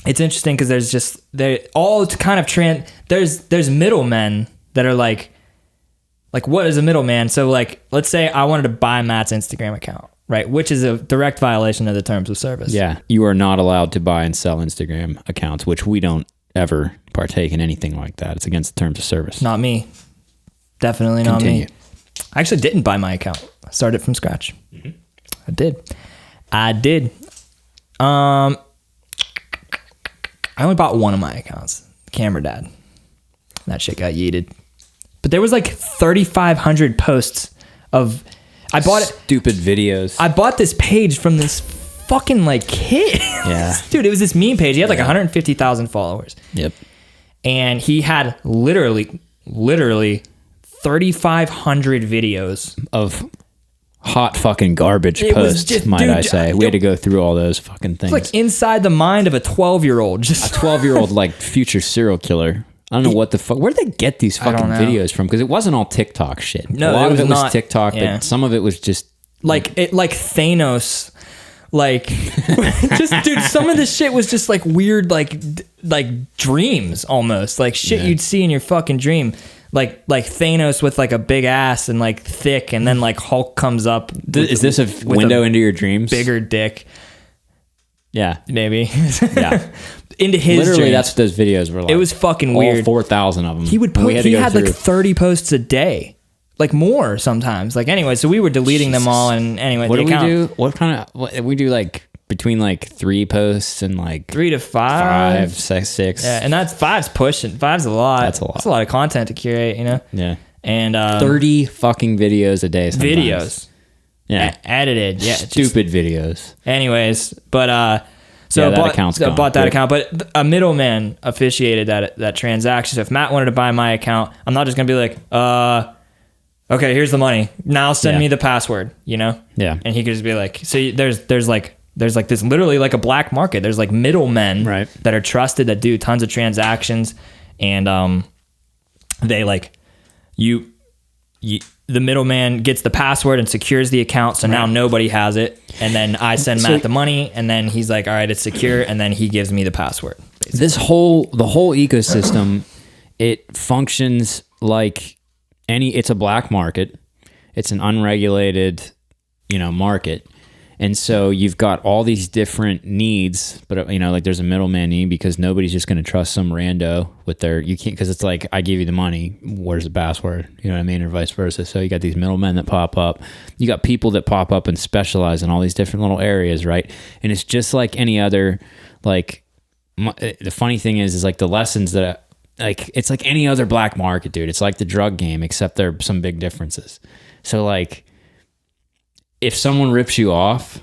[SPEAKER 1] it's interesting because they're all kind of there's middlemen that are like, what is a middleman? So, like, let's say I wanted to buy Matt's Instagram account, right? Which is a direct violation of the terms of service.
[SPEAKER 2] Yeah, you are not allowed to buy and sell Instagram accounts, which we don't ever partake in anything like that. It's against the terms of service.
[SPEAKER 1] Not me. Definitely not
[SPEAKER 2] Continue.
[SPEAKER 1] me. I actually didn't buy my account. I started from scratch. Mm-hmm. I did. I only bought one of my accounts, Camera Dad. That shit got yeeted. But there was like 3,500 posts of. I bought
[SPEAKER 2] stupid videos.
[SPEAKER 1] I bought this page from this fucking like kid.
[SPEAKER 2] Yeah,
[SPEAKER 1] dude, it was this meme page. He had like 150,000 followers.
[SPEAKER 2] Yep. And
[SPEAKER 1] he had literally 3,500 videos
[SPEAKER 2] of hot fucking garbage posts, I say. We had to go through all those fucking things.
[SPEAKER 1] It's like inside the mind of a 12-year-old. Just
[SPEAKER 2] a 12-year-old like future serial killer. I don't know what the fuck. Where did they get these fucking videos from? Because it wasn't all TikTok shit.
[SPEAKER 1] No,
[SPEAKER 2] a lot of it was
[SPEAKER 1] not
[SPEAKER 2] TikTok, but some of it was just
[SPEAKER 1] like Thanos. Like, just dude, some of this shit was just like weird, like dreams almost, like shit you'd see in your fucking dream. Like Thanos with like a big ass and like thick, and then like Hulk comes up.
[SPEAKER 2] Is this a window into your dreams?
[SPEAKER 1] Bigger dick.
[SPEAKER 2] Yeah.
[SPEAKER 1] maybe.
[SPEAKER 2] Yeah.
[SPEAKER 1] Into his
[SPEAKER 2] Literally,
[SPEAKER 1] dreams.
[SPEAKER 2] that's what those videos were like.
[SPEAKER 1] It was fucking
[SPEAKER 2] all
[SPEAKER 1] weird.
[SPEAKER 2] 4,000 of them.
[SPEAKER 1] He would
[SPEAKER 2] And we
[SPEAKER 1] put.
[SPEAKER 2] to
[SPEAKER 1] He
[SPEAKER 2] go
[SPEAKER 1] had like
[SPEAKER 2] through.
[SPEAKER 1] 30 posts a day, like more sometimes. Like anyway, so we were deleting them all, and anyway,
[SPEAKER 2] What
[SPEAKER 1] the
[SPEAKER 2] do we
[SPEAKER 1] account,
[SPEAKER 2] do? What kind of? What, we do like between like 3 posts and like
[SPEAKER 1] 3 to
[SPEAKER 2] 5,
[SPEAKER 1] 5.
[SPEAKER 2] 6.
[SPEAKER 1] Yeah, and that's 5's pushing. 5's a lot.
[SPEAKER 2] That's a lot.
[SPEAKER 1] That's a lot of content to curate, you know.
[SPEAKER 2] Yeah.
[SPEAKER 1] And
[SPEAKER 2] 30 fucking videos a day. Sometimes.
[SPEAKER 1] videos,
[SPEAKER 2] Yeah.
[SPEAKER 1] edited. Yeah, just-
[SPEAKER 2] Stupid videos.
[SPEAKER 1] anyways, but so
[SPEAKER 2] Yeah,
[SPEAKER 1] I
[SPEAKER 2] that
[SPEAKER 1] bought,
[SPEAKER 2] account's
[SPEAKER 1] so I
[SPEAKER 2] gone.
[SPEAKER 1] bought that
[SPEAKER 2] Good.
[SPEAKER 1] account, but a middleman officiated that transaction. So if Matt wanted to buy my account, I'm not just gonna be like, okay, here's the money. Now send
[SPEAKER 2] Yeah.
[SPEAKER 1] me the password, you know?
[SPEAKER 2] Yeah.
[SPEAKER 1] And he could just be like, so there's like this literally like a black market. There's like middlemen
[SPEAKER 2] Right.
[SPEAKER 1] that are trusted that do tons of transactions, and they like you the middleman gets the password and secures the account, so now nobody has it. And then I send Matt the money, and then he's like, all right, it's secure, and then he gives me the password.
[SPEAKER 2] The whole ecosystem, it functions like it's a black market. It's an unregulated, market. And so you've got all these different needs, but like there's a middleman need because nobody's just going to trust some rando with you can't, because it's like, I give you the money, where's the password? You know what I mean? Or vice versa. So you got these middlemen that pop up. You got people that pop up and specialize in all these different little areas, right? And it's just like any other, like, the funny thing is like the lessons that, like, it's like any other black market, dude. It's like the drug game, except there are some big differences. So like, if someone rips you off,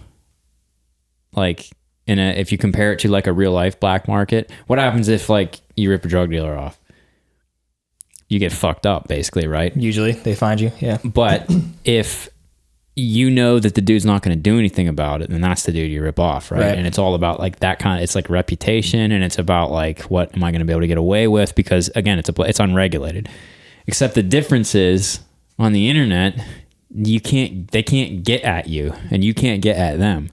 [SPEAKER 2] like if you compare it to like a real life black market, what happens if like you rip a drug dealer off? You get fucked up basically, right?
[SPEAKER 1] Usually they find you, yeah.
[SPEAKER 2] But if you know that the dude's not going to do anything about it, then that's the dude you rip off, right? And it's all about like that kind of, it's like reputation, and it's about like, what am I going to be able to get away with? Because again, it's unregulated. Except the difference is on the internet, they can't get at you and you can't get at them.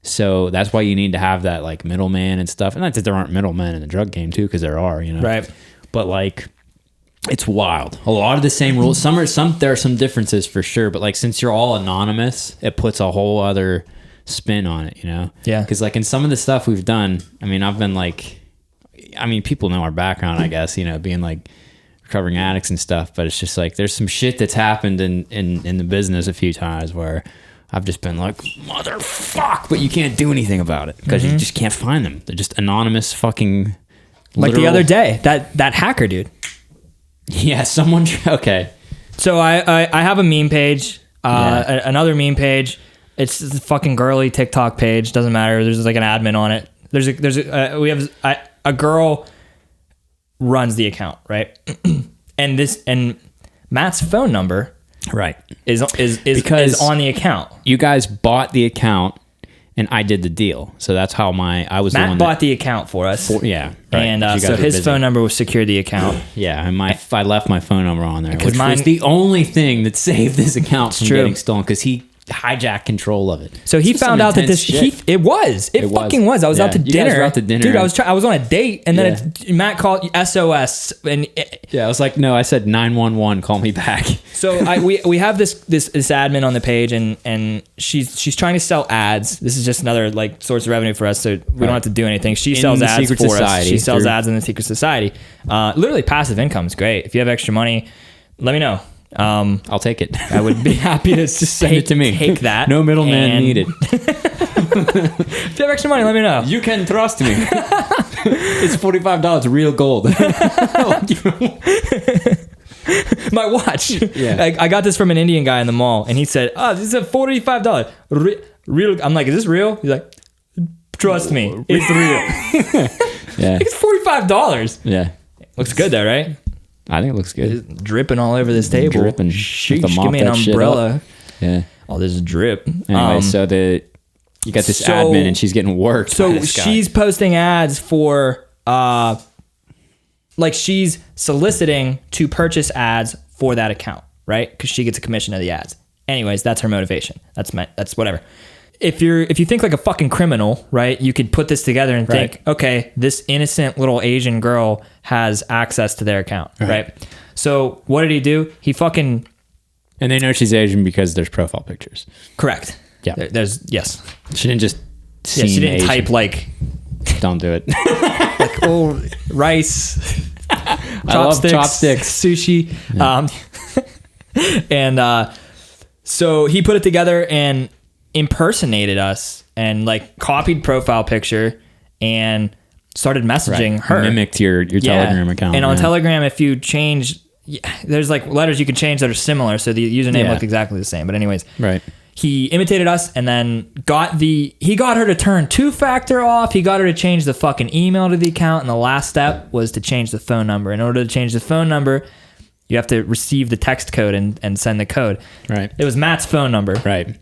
[SPEAKER 2] So that's why you need to have that like middleman and stuff. And not that there aren't middlemen in the drug game too, because there are,
[SPEAKER 1] Right.
[SPEAKER 2] But like, it's wild. A lot of the same rules. There are some differences for sure, but like, since you're all anonymous, it puts a whole other spin on it,
[SPEAKER 1] Yeah.
[SPEAKER 2] Because like in some of the stuff we've done, I've been like, people know our background, I guess, being like recovering addicts and stuff, but it's just like, there's some shit that's happened in the business a few times where I've just been like, motherfuck, but you can't do anything about it because you just can't find them. They're just anonymous fucking
[SPEAKER 1] Like the other day, that hacker dude.
[SPEAKER 2] Yeah, someone. Okay.
[SPEAKER 1] So I have a meme page, another meme page. It's a fucking girly TikTok page. Doesn't matter. There's like an admin on it. We have a girl runs the account, right? and Matt's phone number,
[SPEAKER 2] Right.
[SPEAKER 1] is
[SPEAKER 2] Because
[SPEAKER 1] on the account.
[SPEAKER 2] You guys bought the account and I did the deal. So that's how I was the
[SPEAKER 1] Matt
[SPEAKER 2] one
[SPEAKER 1] bought the account for us.
[SPEAKER 2] yeah. Right,
[SPEAKER 1] And
[SPEAKER 2] 'cause you
[SPEAKER 1] so
[SPEAKER 2] guys were
[SPEAKER 1] his
[SPEAKER 2] busy.
[SPEAKER 1] phone number was secured the account.
[SPEAKER 2] Yeah, and I left my phone number on there, which
[SPEAKER 1] mine-
[SPEAKER 2] was the only thing that saved this account from
[SPEAKER 1] true.
[SPEAKER 2] getting stolen because he hijacked control of it.
[SPEAKER 1] So he
[SPEAKER 2] This is
[SPEAKER 1] found
[SPEAKER 2] some
[SPEAKER 1] out that
[SPEAKER 2] intense shit.
[SPEAKER 1] it was fucking was. I was out to
[SPEAKER 2] Yeah, you
[SPEAKER 1] dinner.
[SPEAKER 2] guys were out to dinner.
[SPEAKER 1] Dude, I was on a date, and then Matt called SOS, and
[SPEAKER 2] Yeah, I was like, no, I said 911, call me back.
[SPEAKER 1] so we have this admin on the page, and she's trying to sell ads. This is just another like source of revenue for us, so we don't have to do anything. She sells
[SPEAKER 2] the
[SPEAKER 1] ads
[SPEAKER 2] secret
[SPEAKER 1] for us.
[SPEAKER 2] society
[SPEAKER 1] She sells
[SPEAKER 2] through-
[SPEAKER 1] ads in the secret society. Literally passive income is great. If you have extra money, let me know.
[SPEAKER 2] I'll take it.
[SPEAKER 1] I would be happy to just
[SPEAKER 2] Send it to me.
[SPEAKER 1] Take that.
[SPEAKER 2] No middleman
[SPEAKER 1] and-
[SPEAKER 2] needed.
[SPEAKER 1] If you have extra money, let me know.
[SPEAKER 2] You can trust me. It's $45 real gold.
[SPEAKER 1] My watch.
[SPEAKER 2] Yeah.
[SPEAKER 1] I got this from an Indian guy in the mall, and he said, "Oh, this is a $45 real." I'm like, "Is this real?" He's like, "Trust me, it's real.
[SPEAKER 2] Yeah.
[SPEAKER 1] It's $45."
[SPEAKER 2] Yeah.
[SPEAKER 1] Looks good though, right?
[SPEAKER 2] I think it looks good.
[SPEAKER 1] It's dripping all over this table.
[SPEAKER 2] Dripping.
[SPEAKER 1] Sheesh,
[SPEAKER 2] Have to mop
[SPEAKER 1] give me an
[SPEAKER 2] that shit
[SPEAKER 1] umbrella.
[SPEAKER 2] Yeah.
[SPEAKER 1] Oh, this is drip.
[SPEAKER 2] Anyway, so you got this admin and she's getting worked. by
[SPEAKER 1] So
[SPEAKER 2] this guy.
[SPEAKER 1] she's posting ads for like she's soliciting to purchase ads for that account, right? Because she gets a commission of the ads. Anyways, that's her motivation. That's whatever. If you think like a fucking criminal, right? You could put this together and think, okay, this innocent little Asian girl has access to their account, right? So what did he do? He fucking
[SPEAKER 2] And they know she's Asian because there's profile pictures.
[SPEAKER 1] correct.
[SPEAKER 2] Yeah.
[SPEAKER 1] There's yes.
[SPEAKER 2] She didn't just scene.
[SPEAKER 1] she didn't
[SPEAKER 2] Asian.
[SPEAKER 1] type like
[SPEAKER 2] Don't do it.
[SPEAKER 1] rice,
[SPEAKER 2] I love chopsticks.
[SPEAKER 1] sushi. And so he put it together and impersonated us and like copied profile picture and started messaging her.
[SPEAKER 2] Mimicked your Telegram account.
[SPEAKER 1] And on
[SPEAKER 2] yeah.
[SPEAKER 1] Telegram, if you change, there's like letters you can change that are similar, so the username
[SPEAKER 2] Yeah.
[SPEAKER 1] looked exactly the same. But anyways,
[SPEAKER 2] Right.
[SPEAKER 1] he imitated us and then got her to turn 2-factor off. He got her to change the fucking email to the account, and the last step was to change the phone number. In order to change the phone number, you have to receive the text code and send the code.
[SPEAKER 2] Right.
[SPEAKER 1] It was Matt's phone number.
[SPEAKER 2] Right.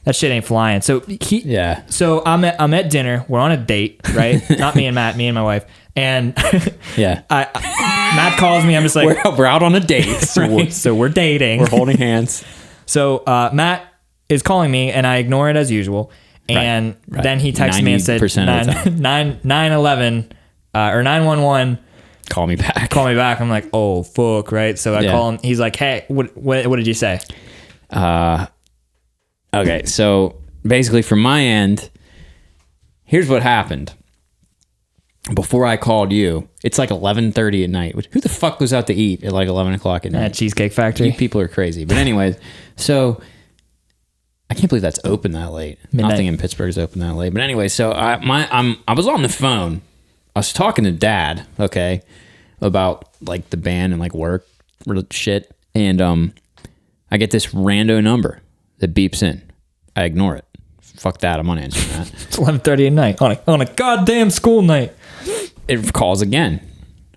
[SPEAKER 1] That shit ain't flying. So
[SPEAKER 2] Yeah.
[SPEAKER 1] So I'm at dinner. We're on a date, right? Not me and Matt, me and my wife. And
[SPEAKER 2] Yeah.
[SPEAKER 1] Matt calls me. I'm just like,
[SPEAKER 2] We're out on a date.
[SPEAKER 1] so we're dating.
[SPEAKER 2] We're holding hands.
[SPEAKER 1] So Matt is calling me, and I ignore it as usual. And
[SPEAKER 2] Right.
[SPEAKER 1] then he texted me and said
[SPEAKER 2] 90% of the time.
[SPEAKER 1] 911 or 911.
[SPEAKER 2] Call me back.
[SPEAKER 1] Call me back. I'm like, oh fuck, right? So I
[SPEAKER 2] Yeah.
[SPEAKER 1] call him. He's like, hey, what did you say?
[SPEAKER 2] Okay, so basically from my end, here's what happened. Before I called you, it's like 11:30 at night. Who the fuck goes out to eat at like 11 o'clock at night?
[SPEAKER 1] At Cheesecake Factory.
[SPEAKER 2] You people are crazy. But anyways, so I can't believe that's open that late.
[SPEAKER 1] Midnight.
[SPEAKER 2] Nothing in Pittsburgh is open that late. But anyway, so I was on the phone. I was talking to Dad, okay, about like the band and like work shit, and I get this rando number that beeps in. I ignore it. Fuck that. I'm not answering that.
[SPEAKER 1] It's 11:30 at night on a goddamn school night.
[SPEAKER 2] It calls again.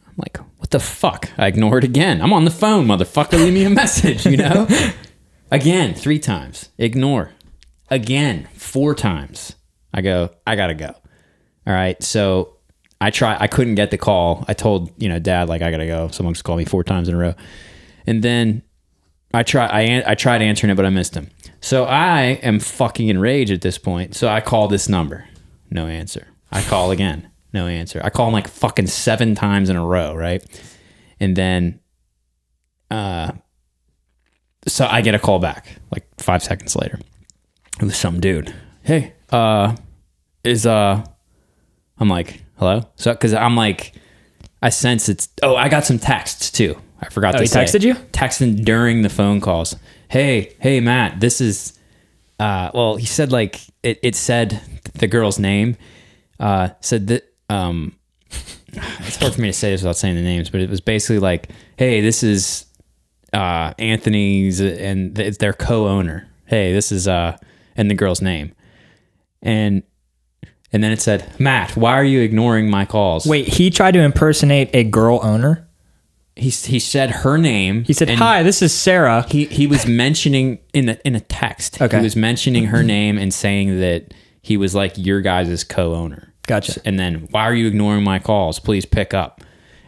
[SPEAKER 2] I'm like, what the fuck? I ignore it again. I'm on the phone, motherfucker. Leave me a message, you know? Again, 3 times. Ignore. Again, 4 times. I go, I gotta go. All right. So I couldn't get the call. I told, Dad, like, I gotta go. Someone's called me 4 times in a row. And then I tried answering it, but I missed him. So I am fucking enraged at this point. So I call this number. No answer. I call again. No answer. I call him like fucking 7 times in a row, right? And then so I get a call back like 5 seconds later. It was some dude. Hey, I'm like, hello? So cuz I'm like, I sense it's I got some texts too. I forgot to say.
[SPEAKER 1] He texted you?
[SPEAKER 2] Texting during the phone calls. Hey, Matt, this is, he said like, it said the girl's name, said that, it's hard for me to say this without saying the names, but it was basically like, hey, this is, Anthony's and it's their co-owner. Hey, this is, and the girl's name. And then it said, Matt, why are you ignoring my calls?
[SPEAKER 1] Wait, he tried to impersonate a girl owner?
[SPEAKER 2] He said her name.
[SPEAKER 1] He said, hi, this is Sarah.
[SPEAKER 2] He was mentioning in a text.
[SPEAKER 1] Okay.
[SPEAKER 2] He was mentioning her name and saying that he was like your guys' co-owner.
[SPEAKER 1] Gotcha.
[SPEAKER 2] And then, why are you ignoring my calls? Please pick up.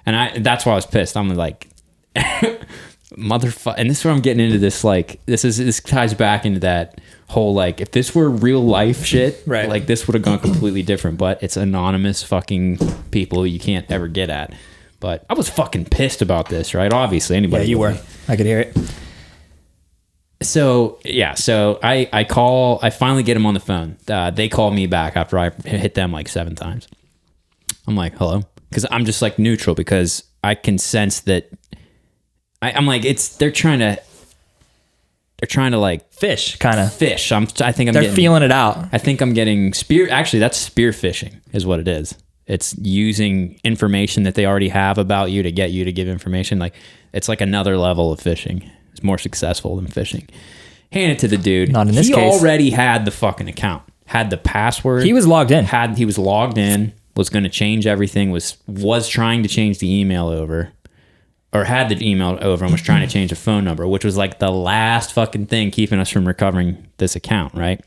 [SPEAKER 2] And that's why I was pissed. I'm like, motherfucker. And this is where I'm getting into this. Like, this ties back into that whole like, if this were real life shit,
[SPEAKER 1] right,
[SPEAKER 2] like this would have gone completely different. But it's anonymous fucking people you can't ever get at. But I was fucking pissed about this, right? Obviously, anybody.
[SPEAKER 1] Yeah, you were. I could hear it.
[SPEAKER 2] So I finally get him on the phone. They call me back after I hit them like 7 times. I'm like, hello? Because I'm just like neutral because I can sense that I'm like, they're trying to like
[SPEAKER 1] Fish, kind of.
[SPEAKER 2] fish. I think
[SPEAKER 1] They're feeling it out.
[SPEAKER 2] I think I'm getting actually that's spear fishing is what it is. It's using information that they already have about you to get you to give information. Like it's like another level of fishing. It's more successful than fishing. Hand it to the dude.
[SPEAKER 1] Not in this case.
[SPEAKER 2] He already had the fucking account. Had the password.
[SPEAKER 1] He was logged in.
[SPEAKER 2] He was logged in. Was going to change everything. Was trying to change the email over, or had the email over and was trying to change the phone number, which was like the last fucking thing keeping us from recovering this account, right?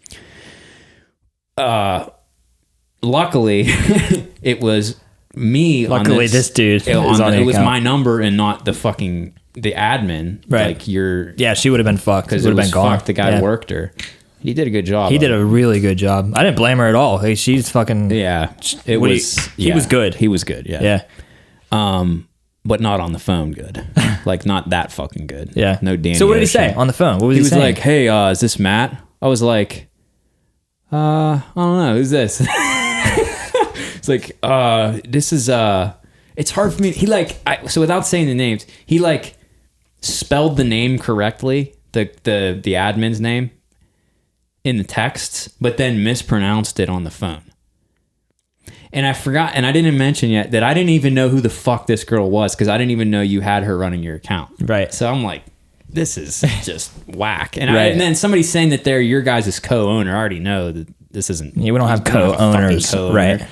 [SPEAKER 2] Luckily, it was me.
[SPEAKER 1] Luckily, this dude is on the
[SPEAKER 2] it was
[SPEAKER 1] account.
[SPEAKER 2] my number and not the admin.
[SPEAKER 1] Right.
[SPEAKER 2] Like
[SPEAKER 1] Yeah, she would have been fucked.
[SPEAKER 2] because
[SPEAKER 1] Would
[SPEAKER 2] it
[SPEAKER 1] have
[SPEAKER 2] was
[SPEAKER 1] been gone.
[SPEAKER 2] fucked. The guy
[SPEAKER 1] Yeah.
[SPEAKER 2] worked her. He did a good job.
[SPEAKER 1] He
[SPEAKER 2] of
[SPEAKER 1] did
[SPEAKER 2] it.
[SPEAKER 1] a really good job. I didn't blame her at all. Hey, she's fucking.
[SPEAKER 2] Yeah, it
[SPEAKER 1] What do
[SPEAKER 2] was.
[SPEAKER 1] he was good.
[SPEAKER 2] He was good. Yeah.
[SPEAKER 1] Yeah.
[SPEAKER 2] But not on the phone. Good. Like not that fucking good.
[SPEAKER 1] Yeah.
[SPEAKER 2] No Danny.
[SPEAKER 1] So what did he
[SPEAKER 2] Ocean.
[SPEAKER 1] say on the phone? What was
[SPEAKER 2] He
[SPEAKER 1] he
[SPEAKER 2] was
[SPEAKER 1] saying?
[SPEAKER 2] like, "Hey, is this Matt?" I was like, I don't know, who's this? It's like, this is, it's hard for me. He like, so without saying the names, he like spelled the name correctly, the admin's name in the texts, but then mispronounced it on the phone. And I forgot, and I didn't mention yet that I didn't even know who the fuck this girl was because I didn't even know you had her running your account.
[SPEAKER 1] Right.
[SPEAKER 2] So I'm like, this is just whack. And,
[SPEAKER 1] Right.
[SPEAKER 2] and then somebody saying that they're your guys' co-owner. I already know that this isn't.
[SPEAKER 1] Yeah, we don't have
[SPEAKER 2] we don't have a fucking
[SPEAKER 1] co-owners,
[SPEAKER 2] co-owner.
[SPEAKER 1] right?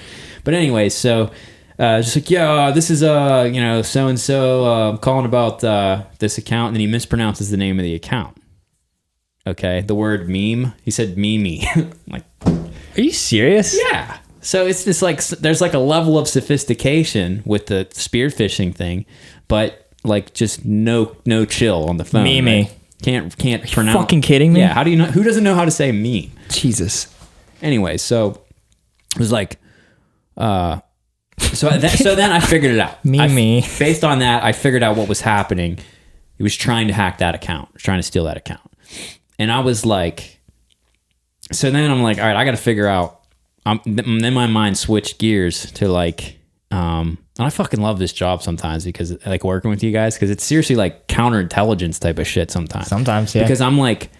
[SPEAKER 2] But anyway, so just like, yeah, this is so and so calling about this account, and then he mispronounces the name of the account. Okay, the word meme. He said Mimi. I'm like,
[SPEAKER 1] Are you serious?
[SPEAKER 2] yeah. So it's just like there's like a level of sophistication with the spearfishing thing, but like just no chill on the phone.
[SPEAKER 1] Mimi.
[SPEAKER 2] Right? Can't pronounce.
[SPEAKER 1] Fucking kidding me?
[SPEAKER 2] Yeah. How do you know? Who doesn't know how to say meme?
[SPEAKER 1] Jesus.
[SPEAKER 2] Anyway, so it was like, so then I figured it out.
[SPEAKER 1] Mimi.
[SPEAKER 2] Based on that, I figured out what was happening. He was trying to hack that account, trying to steal that account, and I was like, so then I'm like, all right, I got to figure out. Then my mind switched gears to like, and I fucking love this job sometimes because I like working with you guys because it's seriously like counterintelligence type of shit sometimes.
[SPEAKER 1] Sometimes, yeah.
[SPEAKER 2] Because I'm like,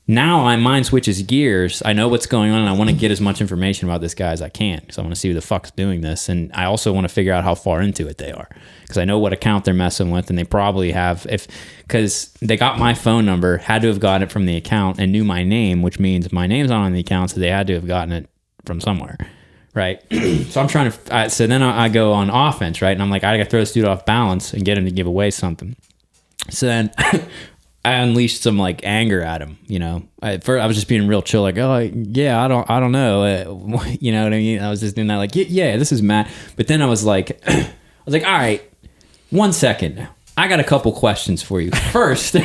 [SPEAKER 2] now my mind switches gears. I know what's going on and I want to get as much information about this guy as I can because I want to see who the fuck's doing this. And I also want to figure out how far into it they are because I know what account they're messing with and they probably have, because they got my phone number, had to have gotten it from the account and knew my name, which means my name's not on the account, so they had to have gotten it from somewhere, right? So I'm trying to, so then I go on offense, right? And I'm like, I gotta throw this dude off balance and get him to give away something. So then I unleashed some like anger at him, you know. I was just being real chill, like, oh yeah, I don't know, you know what I mean? I was just doing that, like, yeah, this is Matt. But then I was like, all right, 1 second now. I got a couple questions for you. First,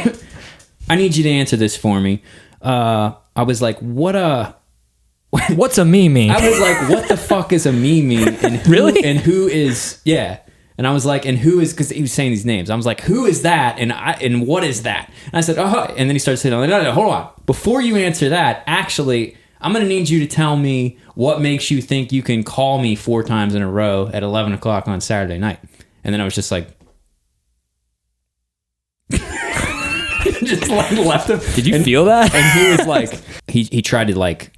[SPEAKER 2] I need you to answer this for me. I was like,
[SPEAKER 1] What's a Mimi?
[SPEAKER 2] I was like, what the fuck is a Mimi? And who,
[SPEAKER 1] Really?
[SPEAKER 2] And who is, yeah. And I was like, and who is, because he was saying these names. I was like, who is that? And what is that? And I said, oh, and then he started saying, no, hold on. Before you answer that, actually, I'm going to need you to tell me what makes you think you can call me 4 times in a row at 11 o'clock on Saturday night. And then I was just like, just like left him.
[SPEAKER 1] Did you feel that?
[SPEAKER 2] And he was like, he tried to like,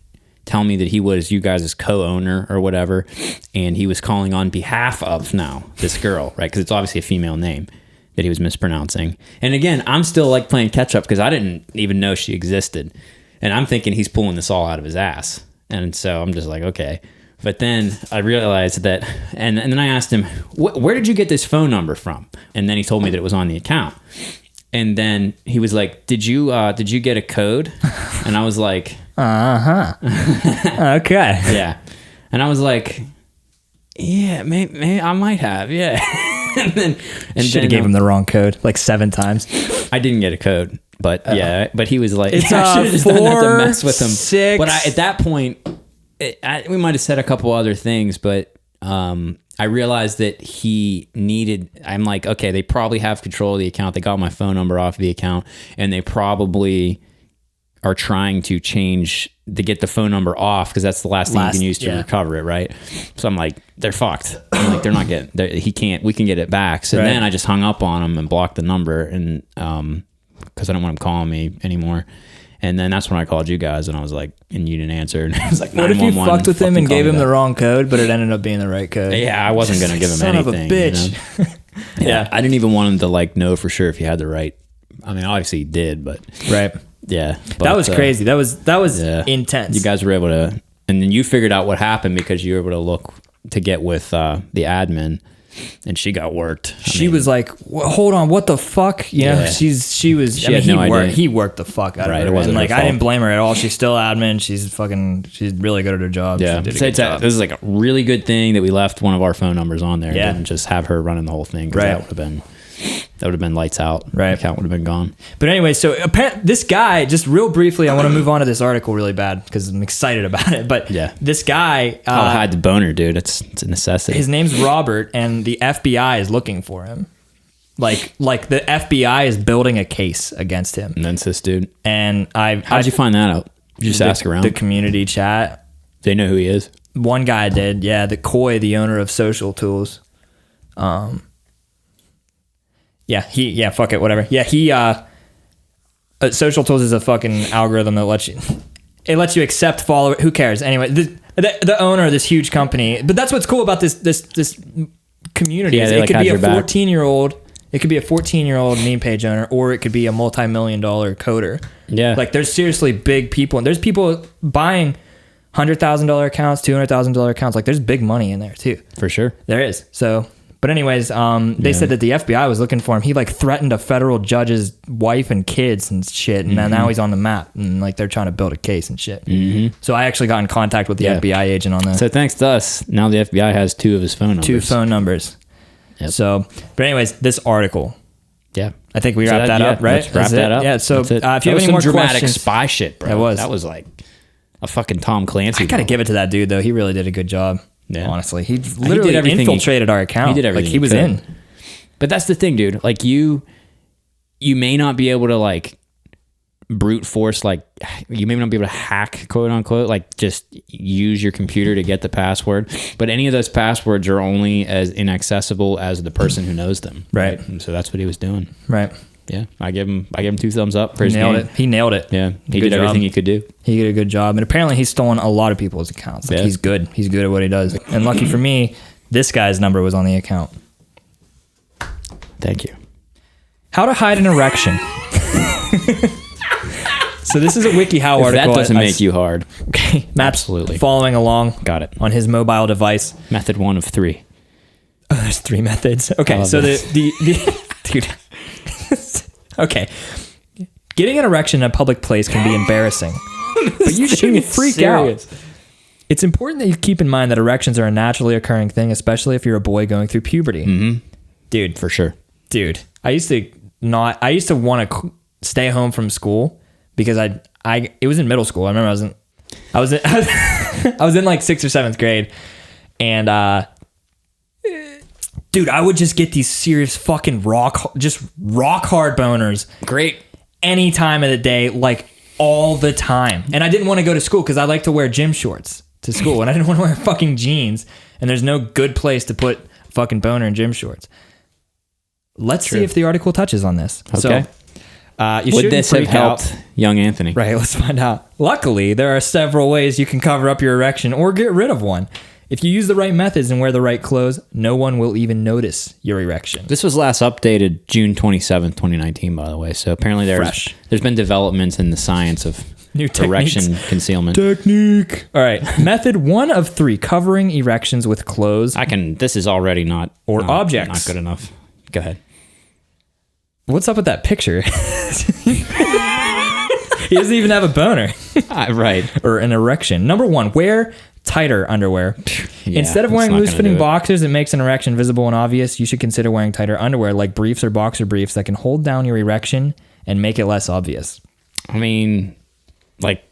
[SPEAKER 2] tell me that he was you guys' co-owner or whatever, and he was calling on behalf of now this girl, right? Because it's obviously a female name that he was mispronouncing. And again, I'm still like playing catch up because I didn't even know she existed, and I'm thinking he's pulling this all out of his ass. And so I'm just like, okay. But then I realized that, and then I asked him, where did you get this phone number from? And then he told me that it was on the account. And then he was like, did you get a code? And I was like,
[SPEAKER 1] Okay.
[SPEAKER 2] yeah. And I was like, yeah, maybe I might have, yeah. and
[SPEAKER 1] Should have gave him the wrong code like 7 times.
[SPEAKER 2] I didn't get a code, but yeah. But he was like,
[SPEAKER 1] It's
[SPEAKER 2] I should have just done that to
[SPEAKER 1] 4,
[SPEAKER 2] mess with him.
[SPEAKER 1] 6.
[SPEAKER 2] But at that point, we might have said a couple other things, but I realized that he needed. I'm like, okay, they probably have control of the account. They got my phone number off the account, and they probably are trying to get the phone number off because that's the last thing you can use to recover it, right? So I'm like, they're fucked. I'm like, they're not getting. We can get it back. So then I just hung up on him and blocked the number, and because I don't want him calling me anymore. And then that's when I called you guys, and I was like, and you didn't answer. And I was like,
[SPEAKER 1] What if you fucked with him and gave him the
[SPEAKER 2] wrong?
[SPEAKER 1] wrong code, but it ended up being the right code?
[SPEAKER 2] Yeah, I wasn't gonna give him
[SPEAKER 1] Son
[SPEAKER 2] anything.
[SPEAKER 1] of a bitch.
[SPEAKER 2] You know? Yeah, I didn't even want him to like know for sure if he had the right. I mean, obviously he did, but
[SPEAKER 1] Right.
[SPEAKER 2] yeah,
[SPEAKER 1] That was crazy. That was
[SPEAKER 2] yeah.
[SPEAKER 1] intense.
[SPEAKER 2] You guys were able to, and then you figured out what happened because you were able to look to get with the admin, and she got worked.
[SPEAKER 1] She was like, hold on, what the fuck? You know,
[SPEAKER 2] Yeah.
[SPEAKER 1] she was.
[SPEAKER 2] She had no idea.
[SPEAKER 1] He worked the fuck out
[SPEAKER 2] Right,
[SPEAKER 1] of
[SPEAKER 2] it
[SPEAKER 1] her.
[SPEAKER 2] wasn't
[SPEAKER 1] And like,
[SPEAKER 2] her
[SPEAKER 1] I
[SPEAKER 2] fault.
[SPEAKER 1] didn't blame her at all. She's still admin. She's really good at her job.
[SPEAKER 2] Yeah,
[SPEAKER 1] She did a
[SPEAKER 2] so
[SPEAKER 1] good job.
[SPEAKER 2] this is like a really good thing that we left one of our phone numbers on there.
[SPEAKER 1] Yeah.
[SPEAKER 2] And didn't just have her running the whole thing. 'Cause
[SPEAKER 1] Right.
[SPEAKER 2] that would have been lights out.
[SPEAKER 1] Right.
[SPEAKER 2] The account would have been gone.
[SPEAKER 1] But anyway, so this guy, just real briefly, I want to move on to this article really bad because I'm excited about it. But
[SPEAKER 2] Yeah.
[SPEAKER 1] this guy,
[SPEAKER 2] I'll hide the boner, dude. It's a necessity.
[SPEAKER 1] his name's Robert, and the FBI is looking for him. Like the FBI is building a case against him.
[SPEAKER 2] and then this dude.
[SPEAKER 1] And
[SPEAKER 2] How'd you find that out? You just ask around.
[SPEAKER 1] the community chat.
[SPEAKER 2] They know who he is.
[SPEAKER 1] One guy did, yeah. The Coy, the owner of Social Tools. Yeah, fuck it, whatever. Yeah, Social Tools is a fucking algorithm that lets you accept follow. Who cares? Anyway, the owner of this huge company. But that's what's cool about this community.
[SPEAKER 2] Yeah,
[SPEAKER 1] Is
[SPEAKER 2] they,
[SPEAKER 1] it
[SPEAKER 2] like,
[SPEAKER 1] could
[SPEAKER 2] have
[SPEAKER 1] be a
[SPEAKER 2] your back.
[SPEAKER 1] 14-year-old. It could be a 14-year-old meme page owner, or it could be a multi-million-dollar coder.
[SPEAKER 2] Yeah.
[SPEAKER 1] Like there's seriously big people, and there's people buying $100,000 accounts, $200,000 accounts. Like there's big money in there too.
[SPEAKER 2] For sure.
[SPEAKER 1] There is. So, but anyways, they said that the FBI was looking for him. He like threatened a federal judge's wife and kids and shit, and now he's on the map, and like they're trying to build a case and shit. Mm-hmm. So I actually got in contact with the FBI agent on this.
[SPEAKER 2] So thanks to us, now the FBI has 2 of his phone numbers.
[SPEAKER 1] 2 phone numbers.
[SPEAKER 2] Yep.
[SPEAKER 1] So, but anyways, this article.
[SPEAKER 2] Yeah.
[SPEAKER 1] I think we
[SPEAKER 2] So
[SPEAKER 1] wrapped that up, right?
[SPEAKER 2] Let's wrap
[SPEAKER 1] That's
[SPEAKER 2] that
[SPEAKER 1] it?
[SPEAKER 2] up.
[SPEAKER 1] Yeah. So if you
[SPEAKER 2] That
[SPEAKER 1] have
[SPEAKER 2] was
[SPEAKER 1] any
[SPEAKER 2] some
[SPEAKER 1] more
[SPEAKER 2] dramatic
[SPEAKER 1] questions,
[SPEAKER 2] spy shit, bro.
[SPEAKER 1] That was
[SPEAKER 2] like a fucking Tom Clancy.
[SPEAKER 1] I gotta give it to that dude though. He really did a good job.
[SPEAKER 2] Yeah.
[SPEAKER 1] Honestly, he literally
[SPEAKER 2] did everything
[SPEAKER 1] infiltrated our account.
[SPEAKER 2] he did everything
[SPEAKER 1] Like he was
[SPEAKER 2] could.
[SPEAKER 1] in.
[SPEAKER 2] But that's the thing, dude. Like you may not be able to like brute force, like you may not be able to hack, quote unquote, like just use your computer to get the password. But any of those passwords are only as inaccessible as the person who knows them.
[SPEAKER 1] Right.
[SPEAKER 2] And so that's what he was doing.
[SPEAKER 1] Right.
[SPEAKER 2] Yeah. I give him 2 thumbs up for his
[SPEAKER 1] Nailed
[SPEAKER 2] game.
[SPEAKER 1] it. He nailed it.
[SPEAKER 2] Yeah. He
[SPEAKER 1] Good
[SPEAKER 2] did everything
[SPEAKER 1] job.
[SPEAKER 2] he could do.
[SPEAKER 1] He did a good job, and apparently he's stolen a lot of people's accounts. Like
[SPEAKER 2] Yeah.
[SPEAKER 1] he's good. He's good at what he does. And lucky for me, this guy's number was on the account.
[SPEAKER 2] Thank you.
[SPEAKER 1] How to hide an erection. So this is a WikiHow
[SPEAKER 2] If
[SPEAKER 1] article.
[SPEAKER 2] that doesn't
[SPEAKER 1] I-
[SPEAKER 2] make you hard.
[SPEAKER 1] Okay, Matt's
[SPEAKER 2] Absolutely.
[SPEAKER 1] following along.
[SPEAKER 2] Got it.
[SPEAKER 1] On his mobile device.
[SPEAKER 2] Method 1 of 3.
[SPEAKER 1] Oh, there's 3 methods. Okay,
[SPEAKER 2] love
[SPEAKER 1] so
[SPEAKER 2] this.
[SPEAKER 1] the dude. Okay, getting an erection in a public place can be embarrassing, but you shouldn't freak out. It's important that you keep in mind that erections are a naturally occurring thing, especially if you're a boy going through puberty. Mm-hmm. Dude,
[SPEAKER 2] For sure.
[SPEAKER 1] dude, I used to want to stay home from school because it was in middle school. I remember I was in I was in like 6th or 7th grade, and dude, I would just get these serious fucking rock hard boners
[SPEAKER 2] Great.
[SPEAKER 1] any time of the day, like all the time. And I didn't want to go to school because I like to wear gym shorts to school, and I didn't want to wear fucking jeans. And there's no good place to put fucking boner in gym shorts. Let's see if the article touches on this.
[SPEAKER 2] Okay.
[SPEAKER 1] So, you
[SPEAKER 2] Would
[SPEAKER 1] shouldn't
[SPEAKER 2] this have
[SPEAKER 1] freak out.
[SPEAKER 2] helped young Anthony?
[SPEAKER 1] Right, let's find out. Luckily, there are several ways you can cover up your erection or get rid of one. If you use the right methods and wear the right clothes, no one will even notice your erection.
[SPEAKER 2] This was last updated June 27th, 2019, by the way. So apparently
[SPEAKER 1] Fresh.
[SPEAKER 2] there's been developments in the science of
[SPEAKER 1] New
[SPEAKER 2] erection
[SPEAKER 1] techniques.
[SPEAKER 2] concealment.
[SPEAKER 1] Technique. All right. Method 1 of 3, covering erections with clothes.
[SPEAKER 2] This is already not
[SPEAKER 1] objects.
[SPEAKER 2] Not good enough. Go ahead.
[SPEAKER 1] What's up with that picture? He doesn't even have a boner
[SPEAKER 2] Right.
[SPEAKER 1] or an erection. Number 1, wear tighter underwear.
[SPEAKER 2] Yeah,
[SPEAKER 1] Instead of
[SPEAKER 2] that's
[SPEAKER 1] wearing
[SPEAKER 2] not gonna
[SPEAKER 1] loose-fitting
[SPEAKER 2] do it.
[SPEAKER 1] boxers that makes an erection visible and obvious, you should consider wearing tighter underwear like briefs or boxer briefs that can hold down your erection and make it less obvious.
[SPEAKER 2] I mean, like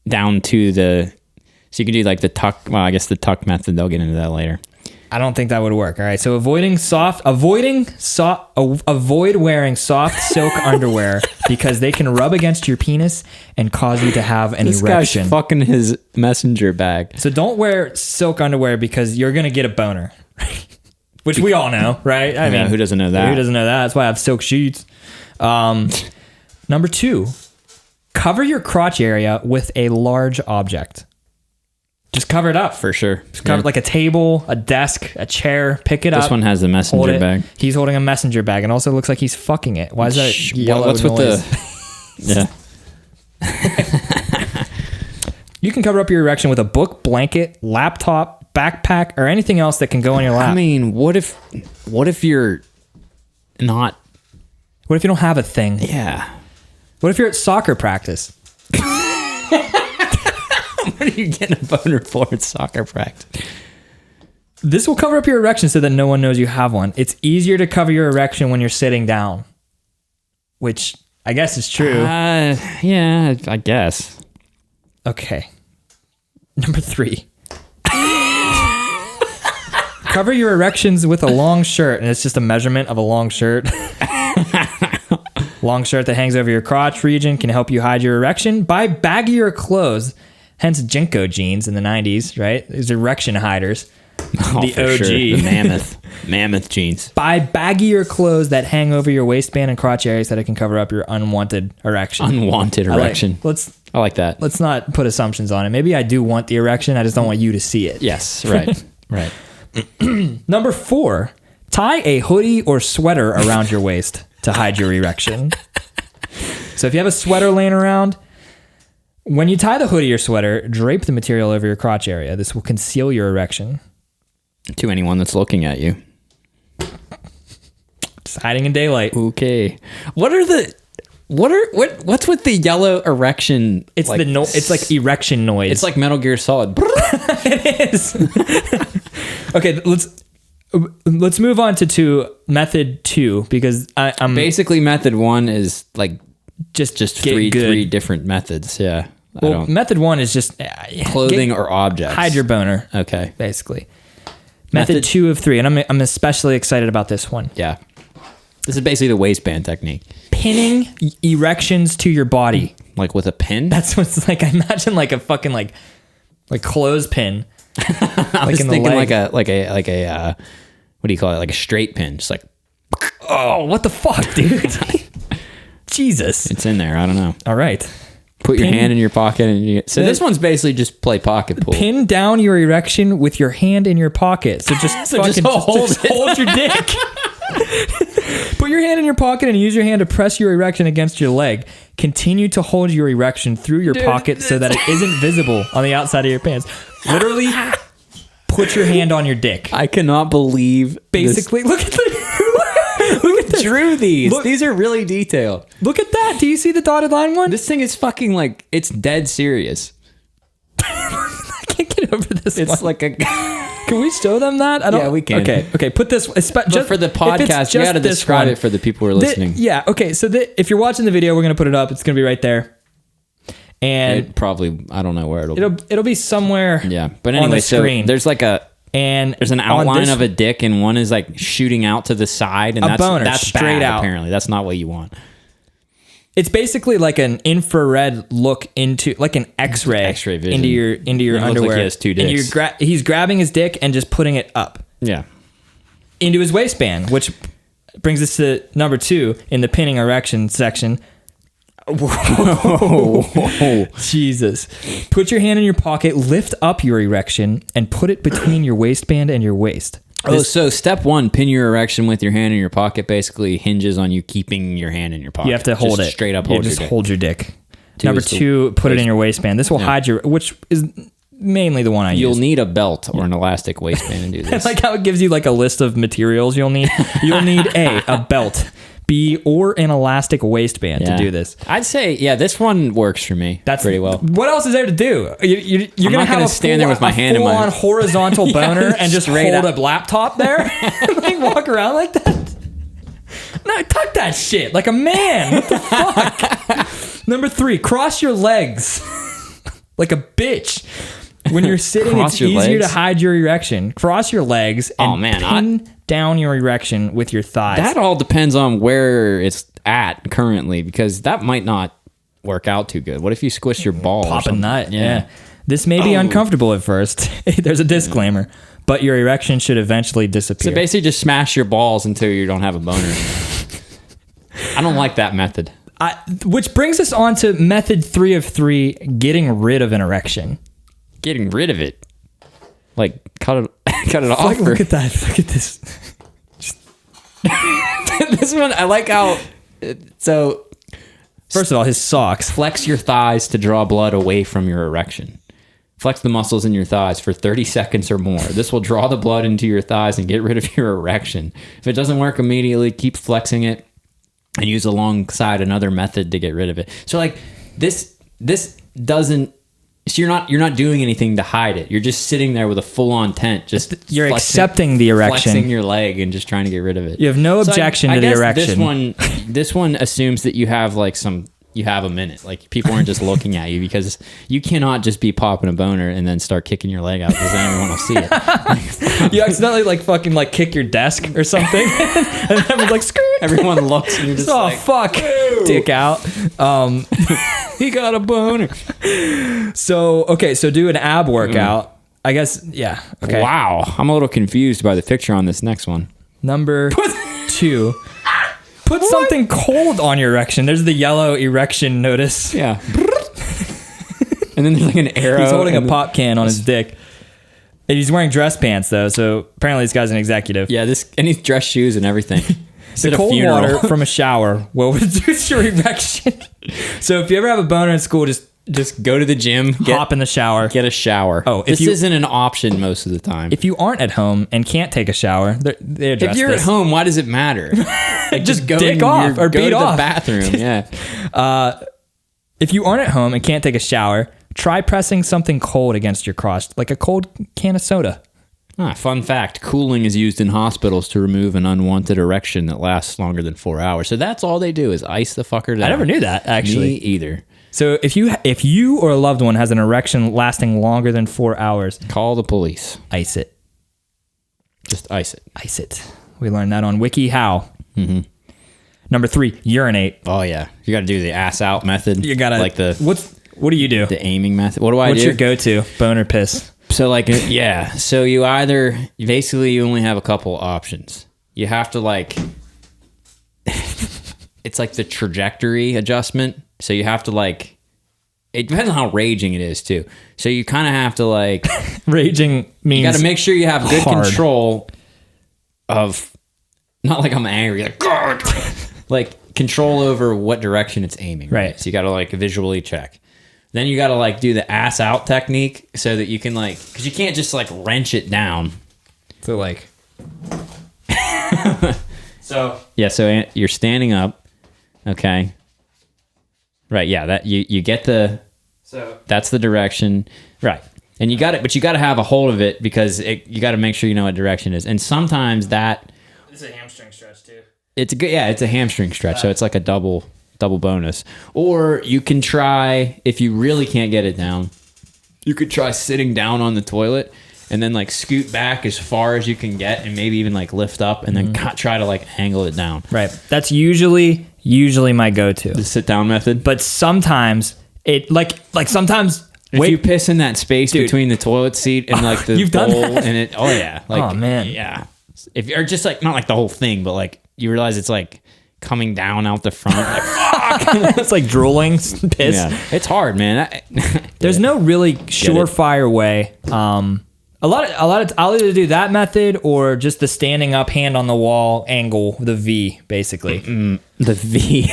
[SPEAKER 2] down to so you can do like the tuck. Well, I guess the tuck method. They'll get into that later.
[SPEAKER 1] I don't think that would work. All right. So avoid wearing soft silk underwear because they can rub against your penis and cause you to have an
[SPEAKER 2] This
[SPEAKER 1] erection.
[SPEAKER 2] guy's fucking his messenger bag.
[SPEAKER 1] So don't wear silk underwear because you're going to get a boner, which we all know, right? I
[SPEAKER 2] Yeah, who doesn't know that?
[SPEAKER 1] Who doesn't know that? That's why I have silk sheets. Number 2, cover your crotch area with a large object. Just cover it up.
[SPEAKER 2] For sure.
[SPEAKER 1] Cover it like a table, a desk, a chair. Pick it up.
[SPEAKER 2] This one has the
[SPEAKER 1] hold
[SPEAKER 2] messenger
[SPEAKER 1] it.
[SPEAKER 2] bag.
[SPEAKER 1] He's holding a messenger bag, and also looks like he's fucking it. Why is that yellow
[SPEAKER 2] What's with
[SPEAKER 1] noise?
[SPEAKER 2] Yeah.
[SPEAKER 1] You can cover up your erection with a book, blanket, laptop, backpack, or anything else that can go on your lap.
[SPEAKER 2] I mean, what if you're not?
[SPEAKER 1] What if you don't have a thing?
[SPEAKER 2] Yeah.
[SPEAKER 1] What if you're at soccer practice?
[SPEAKER 2] What are you getting a boner for at soccer practice?
[SPEAKER 1] This will cover up your erection so that no one knows you have one. It's easier to cover your erection when you're sitting down, which I guess is true.
[SPEAKER 2] Yeah, I guess.
[SPEAKER 1] Okay. Number 3. Cover your erections with a long shirt, and it's just a measurement of a long shirt. Long shirt that hangs over your crotch region can help you hide your erection. Buy baggier clothes Hence Jinko jeans in the 90s, right? These erection hiders. The
[SPEAKER 2] for
[SPEAKER 1] OG.
[SPEAKER 2] sure. The mammoth jeans.
[SPEAKER 1] Buy baggier clothes that hang over your waistband and crotch areas so that it can cover up your unwanted erection.
[SPEAKER 2] Unwanted erection.
[SPEAKER 1] I like
[SPEAKER 2] that.
[SPEAKER 1] Let's not put assumptions on it. Maybe I do want the erection. I just don't want you to see it.
[SPEAKER 2] Yes, right. Right.
[SPEAKER 1] Number 4, tie a hoodie or sweater around your waist to hide your erection. So if you have a sweater laying around, when you tie the hoodie or sweater, drape the material over your crotch area. This will conceal your erection.
[SPEAKER 2] To anyone that's looking at you.
[SPEAKER 1] Just hiding in daylight.
[SPEAKER 2] Okay. What's with the yellow erection?
[SPEAKER 1] It's it's like erection noise.
[SPEAKER 2] It's like Metal Gear Solid.
[SPEAKER 1] It is. Okay, let's move on to method 2 because I'm
[SPEAKER 2] basically method 1 is like
[SPEAKER 1] just
[SPEAKER 2] three different methods. Yeah.
[SPEAKER 1] Well, method 1 is just
[SPEAKER 2] clothing or objects.
[SPEAKER 1] Hide your boner.
[SPEAKER 2] Okay.
[SPEAKER 1] Basically. Method 2 of 3, and I'm especially excited about this one.
[SPEAKER 2] Yeah. This is basically the waistband technique.
[SPEAKER 1] Pinning erections to your body.
[SPEAKER 2] Like with a pin?
[SPEAKER 1] That's what's like. I imagine like a fucking like clothespin.
[SPEAKER 2] I was thinking like a what do you call it? Like a straight pin. Just like,
[SPEAKER 1] oh, what the fuck, dude? Jesus.
[SPEAKER 2] It's in there. I don't know.
[SPEAKER 1] All right.
[SPEAKER 2] Put your hand in your pocket and this one's basically just play pocket pool.
[SPEAKER 1] Pin down your erection with your hand in your pocket. So just hold your dick. Put your hand in your pocket and use your hand to press your erection against your leg. Continue to hold your erection through your pocket so that it isn't visible on the outside of your pants. Literally, put your hand on your dick.
[SPEAKER 2] I cannot believe.
[SPEAKER 1] Basically, look at
[SPEAKER 2] drew these. These are really detailed.
[SPEAKER 1] Look at that. Do you see the dotted line one?
[SPEAKER 2] This thing is fucking like, it's dead serious.
[SPEAKER 1] I can't get over this.
[SPEAKER 2] It's like a.
[SPEAKER 1] Can we show them that?
[SPEAKER 2] Yeah, we can.
[SPEAKER 1] Okay. Put this.
[SPEAKER 2] But for the podcast, you got to describe it for the people who are listening.
[SPEAKER 1] Yeah. Okay. So if you're watching the video, we're gonna put it up. It's gonna be right there. And
[SPEAKER 2] it probably, I don't know where
[SPEAKER 1] it'll be somewhere.
[SPEAKER 2] Yeah. But anyway,
[SPEAKER 1] on the screen.
[SPEAKER 2] So there's like there's an outline of a dick, and one is like shooting out to the side, and that's straight out. Apparently, that's not what you want.
[SPEAKER 1] It's basically like an infrared look into, like an X-ray
[SPEAKER 2] vision
[SPEAKER 1] into your underwear.
[SPEAKER 2] Like he has 2 dicks.
[SPEAKER 1] And he's grabbing his dick and just putting it up.
[SPEAKER 2] Yeah.
[SPEAKER 1] Into his waistband, which brings us to number 2 in the pinning erection section. Whoa. Jesus. Put your hand in your pocket, lift up your erection, and put it between your waistband and your waist.
[SPEAKER 2] So step 1, pin your erection with your hand in your pocket, basically hinges on you keeping your hand in your pocket.
[SPEAKER 1] You have to hold it.
[SPEAKER 2] Straight up hold your dick.
[SPEAKER 1] Hold your dick. Number 2, put it in your waistband. This will hide which is mainly the one I use.
[SPEAKER 2] You'll need a belt or an elastic waistband to do this.
[SPEAKER 1] I like how it gives you like a list of materials you'll need. You'll need a belt, B, or an elastic waistband to do this.
[SPEAKER 2] I'd say, this one works for me. That's pretty well.
[SPEAKER 1] What else is there to do? You're going to have
[SPEAKER 2] stand there with my hand in my
[SPEAKER 1] full-on horizontal boner and just hold a laptop there and like walk around like that. No, tuck that shit like a man. What the fuck? Number 3, cross your legs like a bitch. When you're sitting, it's easier to hide your erection. Cross your legs and pin down your erection with your thighs.
[SPEAKER 2] That all depends on where it's at currently, because that might not work out too good. What if you squish your balls?
[SPEAKER 1] Pop a nut. Yeah. This may be uncomfortable at first. There's a disclaimer. But your erection should eventually disappear.
[SPEAKER 2] So basically just smash your balls until you don't have a boner. I don't like that method.
[SPEAKER 1] Which brings us on to method 3 of 3, getting rid of an erection.
[SPEAKER 2] Getting rid of it, like cut it off.
[SPEAKER 1] Look at that. Look at this.
[SPEAKER 2] This one, I like how. So,
[SPEAKER 1] first of all, his socks.
[SPEAKER 2] Flex your thighs to draw blood away from your erection. Flex the muscles in your thighs for 30 seconds or more. This will draw the blood into your thighs and get rid of your erection. If it doesn't work immediately, keep flexing it and use alongside another method to get rid of it. So, like this doesn't. So you're not doing anything to hide it. You're just sitting there with a full-on tent.
[SPEAKER 1] You're accepting the erection,
[SPEAKER 2] flexing your leg, and just trying to get rid of it.
[SPEAKER 1] You have no objection to the erection.
[SPEAKER 2] This one assumes that you have a minute. Like people aren't just looking at you, because you cannot just be popping a boner and then start kicking your leg out because then everyone will see it.
[SPEAKER 1] You accidentally like fucking like kick your desk or something, and everyone's like, "Skirt."
[SPEAKER 2] Everyone looks and you're just
[SPEAKER 1] fuck, dick out.
[SPEAKER 2] He got a boner.
[SPEAKER 1] So do an ab workout. I guess, yeah. Okay.
[SPEAKER 2] Wow. I'm a little confused by the picture on this next one.
[SPEAKER 1] Number 2. Put something cold on your erection. There's the yellow erection notice.
[SPEAKER 2] Yeah. And then there's like an arrow.
[SPEAKER 1] He's holding a pop can on his dick. And he's wearing dress pants, though, so apparently this guy's an executive.
[SPEAKER 2] Yeah, and he's dress shoes and everything.
[SPEAKER 1] The cold water from a shower will reduce your erection. So if you ever have a boner in school, just
[SPEAKER 2] go to the gym,
[SPEAKER 1] hop in the shower.
[SPEAKER 2] Get a shower.
[SPEAKER 1] Oh,
[SPEAKER 2] this isn't an option most of the time.
[SPEAKER 1] If you aren't at home and can't take a shower, they address
[SPEAKER 2] if you're
[SPEAKER 1] this.
[SPEAKER 2] at home, why does it matter? Like,
[SPEAKER 1] just dick off or beat off.
[SPEAKER 2] Go to the bathroom, yeah.
[SPEAKER 1] If you aren't at home and can't take a shower, try pressing something cold against your crotch, like a cold can of soda.
[SPEAKER 2] Fun fact, cooling is used in hospitals to remove an unwanted erection that lasts longer than 4 hours. So that's all they do is ice the fucker down.
[SPEAKER 1] I never knew that, actually.
[SPEAKER 2] Me either.
[SPEAKER 1] So if you or a loved one has an erection lasting longer than 4 hours,
[SPEAKER 2] call the police.
[SPEAKER 1] Ice it.
[SPEAKER 2] Just ice it.
[SPEAKER 1] Ice it. We learned that on WikiHow.
[SPEAKER 2] Mm-hmm.
[SPEAKER 1] Number 3, urinate.
[SPEAKER 2] Oh, yeah. You got to do the ass out method.
[SPEAKER 1] You got to...
[SPEAKER 2] Like
[SPEAKER 1] what do you do?
[SPEAKER 2] The aiming method. What do I do?
[SPEAKER 1] What's your go-to? Bone or piss?
[SPEAKER 2] So like, yeah. So you only have a couple options. You have to like, it's like the trajectory adjustment. So you have to like, it depends on how raging it is too. So you kind of have to like,
[SPEAKER 1] raging means
[SPEAKER 2] you got to make sure you have good
[SPEAKER 1] hard.
[SPEAKER 2] control of, not like I'm angry, like, God, like control over what direction it's aiming.
[SPEAKER 1] Right.
[SPEAKER 2] So you got to like visually check. Then you got to like do the ass out technique so that you can like, because you can't just like wrench it down.
[SPEAKER 1] So like,
[SPEAKER 2] so you're standing up, okay? Right, yeah. That you get that's the direction, right? And you got it, but you got to have a hold of it because you got to make sure you know what direction it is. And sometimes
[SPEAKER 1] it's a hamstring stretch too.
[SPEAKER 2] It's a hamstring stretch, so it's like a double bonus. Or you can try, if you really can't get it down, you could try sitting down on the toilet and then like scoot back as far as you can get and maybe even like lift up and then try to like angle it down.
[SPEAKER 1] Right. That's usually my go-to.
[SPEAKER 2] The sit down method.
[SPEAKER 1] But sometimes it like sometimes
[SPEAKER 2] if you piss in that space between the toilet seat and like the
[SPEAKER 1] you've
[SPEAKER 2] bowl
[SPEAKER 1] done that?
[SPEAKER 2] and it, oh yeah. Like,
[SPEAKER 1] oh man.
[SPEAKER 2] Yeah. If you're just like, not like the whole thing, but like you realize it's like coming down out the front. Like, fuck.
[SPEAKER 1] It's like drooling piss.
[SPEAKER 2] Yeah. It's hard, man.
[SPEAKER 1] There's no really surefire way. A lot of I'll either do that method or just the standing up, hand on the wall angle, the V, basically.
[SPEAKER 2] The V.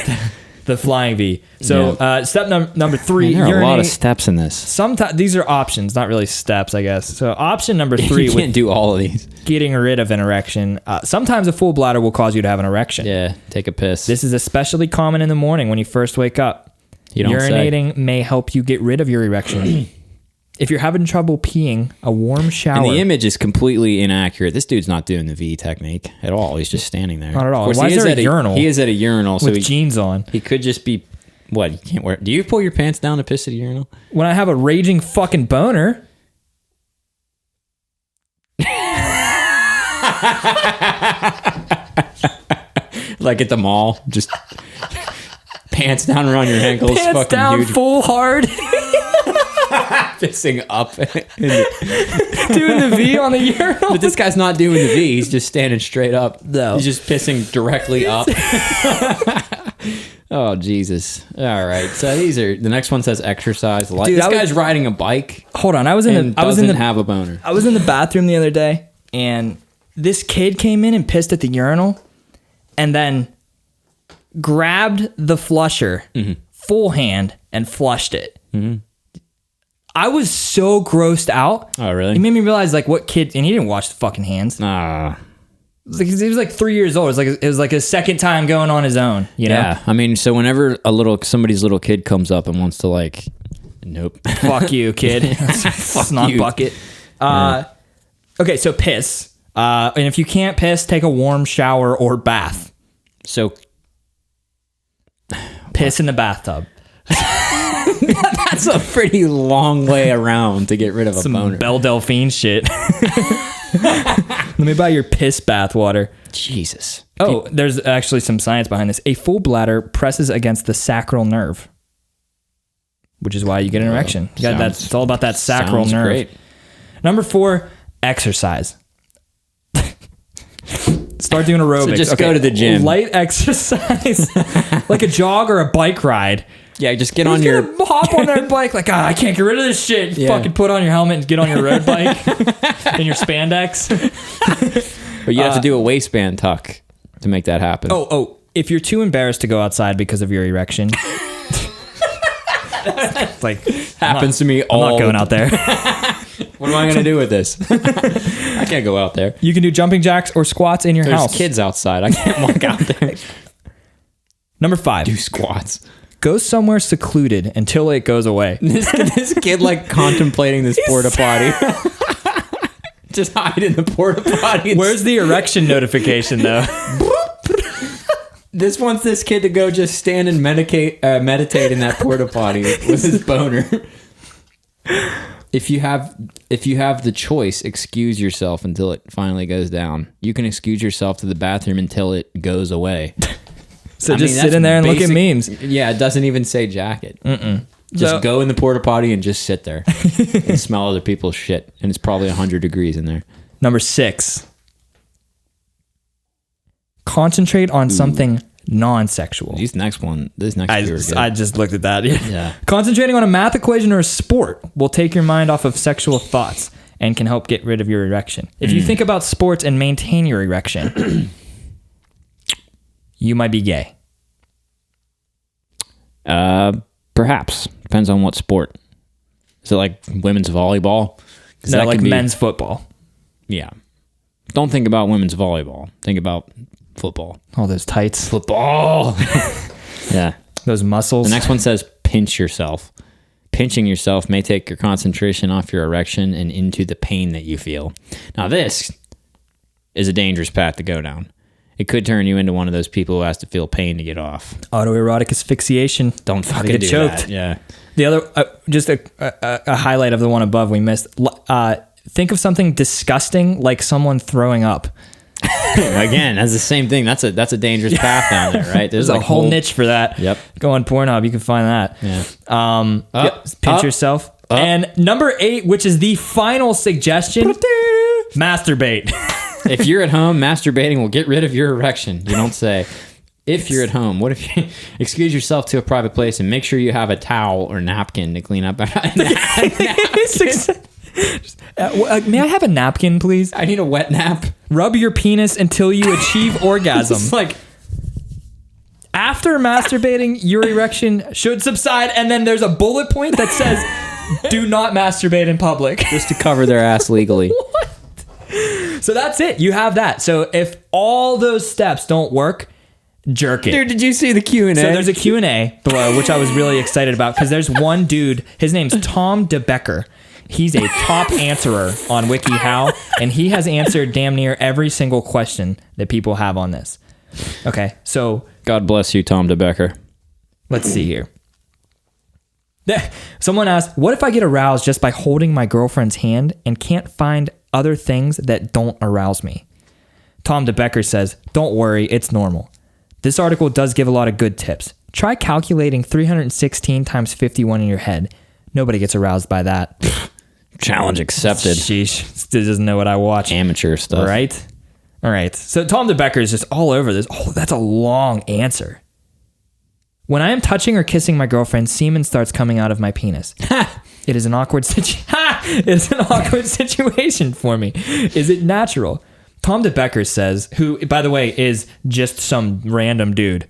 [SPEAKER 1] The flying V. So step number 3,
[SPEAKER 2] Man, there are
[SPEAKER 1] urinate.
[SPEAKER 2] a lot of steps in this.
[SPEAKER 1] Sometimes these are options, not really steps, I guess. So option number 3
[SPEAKER 2] you can't do all of these.
[SPEAKER 1] Getting rid of an erection. Sometimes a full bladder will cause you to have an erection.
[SPEAKER 2] Yeah, take a piss.
[SPEAKER 1] This is especially common in the morning when you first wake up.
[SPEAKER 2] You don't
[SPEAKER 1] Urinating may help you get rid of your erection. If you're having trouble peeing, a warm shower.
[SPEAKER 2] And the image is completely inaccurate. This dude's not doing the V technique at all. He's just standing there.
[SPEAKER 1] Not at all.
[SPEAKER 2] Of course,
[SPEAKER 1] Why is there a urinal?
[SPEAKER 2] He is at a urinal.
[SPEAKER 1] with jeans on.
[SPEAKER 2] He could just be, what, you can't wear. Do you pull your pants down to piss at a urinal?
[SPEAKER 1] When I have a raging fucking boner.
[SPEAKER 2] Like at the mall, just pants down around your ankles.
[SPEAKER 1] Pants
[SPEAKER 2] fucking
[SPEAKER 1] down
[SPEAKER 2] huge.
[SPEAKER 1] full hard.
[SPEAKER 2] Pissing up.
[SPEAKER 1] Doing the V on the urinal.
[SPEAKER 2] But this guy's not doing the V. He's just standing straight up.
[SPEAKER 1] No.
[SPEAKER 2] He's just pissing directly up. Oh, Jesus. All right. So the next one says exercise.
[SPEAKER 1] Dude,
[SPEAKER 2] This guy's riding a bike.
[SPEAKER 1] Hold on. I was in
[SPEAKER 2] have a boner.
[SPEAKER 1] I was in the bathroom the other day and this kid came in and pissed at the urinal and then grabbed the flusher full hand and flushed it. Mm-hmm. I was so grossed out.
[SPEAKER 2] Oh, really?
[SPEAKER 1] It made me realize like what kid, and he didn't wash the fucking hands. He was like 3 years old. It was like his second time going on his own. You know?
[SPEAKER 2] Yeah. I mean, so whenever somebody's little kid comes up and wants to like, nope.
[SPEAKER 1] Fuck you, kid. Snot
[SPEAKER 2] you.
[SPEAKER 1] bucket. Okay, so piss. And if you can't piss, take a warm shower or bath.
[SPEAKER 2] So
[SPEAKER 1] piss in the bathtub.
[SPEAKER 2] That's a pretty long way around to get rid of a boner.
[SPEAKER 1] Belle Delphine shit. Let me buy your piss bath water.
[SPEAKER 2] Jesus.
[SPEAKER 1] Oh, there's actually some science behind this. A full bladder presses against the sacral nerve. which is why you get an erection. It's all about that sacral
[SPEAKER 2] sounds
[SPEAKER 1] nerve.
[SPEAKER 2] great.
[SPEAKER 1] Number 4, exercise. Start doing aerobics.
[SPEAKER 2] So just go to the gym.
[SPEAKER 1] Light exercise, like a jog or a bike ride.
[SPEAKER 2] Yeah, just get
[SPEAKER 1] Who's
[SPEAKER 2] on your...
[SPEAKER 1] gonna hop on their bike like, I can't get rid of this shit.
[SPEAKER 2] Yeah.
[SPEAKER 1] Fucking put on your helmet and get on your road bike in your spandex.
[SPEAKER 2] But you have to do a waistband tuck to make that happen.
[SPEAKER 1] Oh, if you're too embarrassed to go outside because of your erection, like
[SPEAKER 2] Happens to me
[SPEAKER 1] I'm
[SPEAKER 2] all
[SPEAKER 1] not going out there.
[SPEAKER 2] What am I going to do with this? I can't go out there.
[SPEAKER 1] You can do jumping jacks or squats in your
[SPEAKER 2] There's
[SPEAKER 1] house.
[SPEAKER 2] kids outside. I can't walk out there.
[SPEAKER 1] Number 5,
[SPEAKER 2] Do squats.
[SPEAKER 1] go somewhere secluded until it goes away.
[SPEAKER 2] This kid like contemplating this porta potty. Just hide in the porta potty.
[SPEAKER 1] Where's the erection notification though?
[SPEAKER 2] This wants this kid to go just stand and meditate in that porta potty with his boner. If you have the choice, excuse yourself until it finally goes down. You can excuse yourself to the bathroom until it goes away.
[SPEAKER 1] So just sit in there and look at memes.
[SPEAKER 2] Yeah, it doesn't even say jacket. Just go in the porta potty and just sit there and smell other people's shit. And it's probably 100 degrees in there.
[SPEAKER 1] Number 6, concentrate on something non-sexual.
[SPEAKER 2] This next few are good.
[SPEAKER 1] I just looked at that.
[SPEAKER 2] Yeah.
[SPEAKER 1] Concentrating on a math equation or a sport will take your mind off of sexual thoughts and can help get rid of your erection. If you think about sports and maintain your erection, you might be gay.
[SPEAKER 2] Perhaps. Depends on what sport. Is it like women's volleyball?
[SPEAKER 1] No, like men's football.
[SPEAKER 2] Yeah. Don't think about women's volleyball. Think about football.
[SPEAKER 1] All those tights,
[SPEAKER 2] Football. Yeah.
[SPEAKER 1] those muscles.
[SPEAKER 2] The next one says pinch yourself. Pinching yourself may take your concentration off your erection and into the pain that you feel. Now this is a dangerous path to go down. It could turn you into one of those people who has to feel pain to get off.
[SPEAKER 1] Autoerotic asphyxiation.
[SPEAKER 2] Don't fucking
[SPEAKER 1] get
[SPEAKER 2] do
[SPEAKER 1] choked.
[SPEAKER 2] that. Yeah.
[SPEAKER 1] The other, just a highlight of the one above we missed. Think of something disgusting like someone throwing up.
[SPEAKER 2] Again, that's the same thing. That's a dangerous path down there, right?
[SPEAKER 1] There's a whole niche for that.
[SPEAKER 2] Yep.
[SPEAKER 1] Go on Pornhub, you can find that.
[SPEAKER 2] Yeah.
[SPEAKER 1] Pinch yourself. And number 8, which is the final suggestion, masturbate.
[SPEAKER 2] If you're at home, masturbating will get rid of your erection. You don't say. If you're at home, what if you excuse yourself to a private place and make sure you have a towel or napkin to clean up?
[SPEAKER 1] May I have a napkin, please?
[SPEAKER 2] I need a wet nap.
[SPEAKER 1] Rub your penis until you achieve orgasm.
[SPEAKER 2] It's like,
[SPEAKER 1] After masturbating, your erection should subside, and then there's a bullet point that says, do not masturbate in public.
[SPEAKER 2] just to cover their ass legally.
[SPEAKER 1] So that's it. You have that. So if all those steps don't work, jerk it.
[SPEAKER 2] Dude, did you see the Q&A?
[SPEAKER 1] So there's a Q&A below, which I was really excited about because there's one dude, his name's Tom DeBecker. He's a top answerer on WikiHow, and he has answered damn near every single question that people have on this. Okay, so
[SPEAKER 2] God bless you, Tom DeBecker.
[SPEAKER 1] let's see here. Someone asked, what if I get aroused just by holding my girlfriend's hand and can't find other things that don't arouse me? Tom DeBecker says, don't worry, it's normal. This article does give a lot of good tips. Try calculating 316 times 51 in your head. Nobody gets aroused by that.
[SPEAKER 2] Challenge accepted.
[SPEAKER 1] Sheesh. Still doesn't know what I watch.
[SPEAKER 2] Amateur stuff.
[SPEAKER 1] Right? All right. So Tom DeBecker is just all over this. Oh, that's a long answer. When I am touching or kissing my girlfriend, semen starts coming out of my penis. It is an awkward situation for me. Is it natural? Tom DeBecker says, who, by the way, is just some random dude.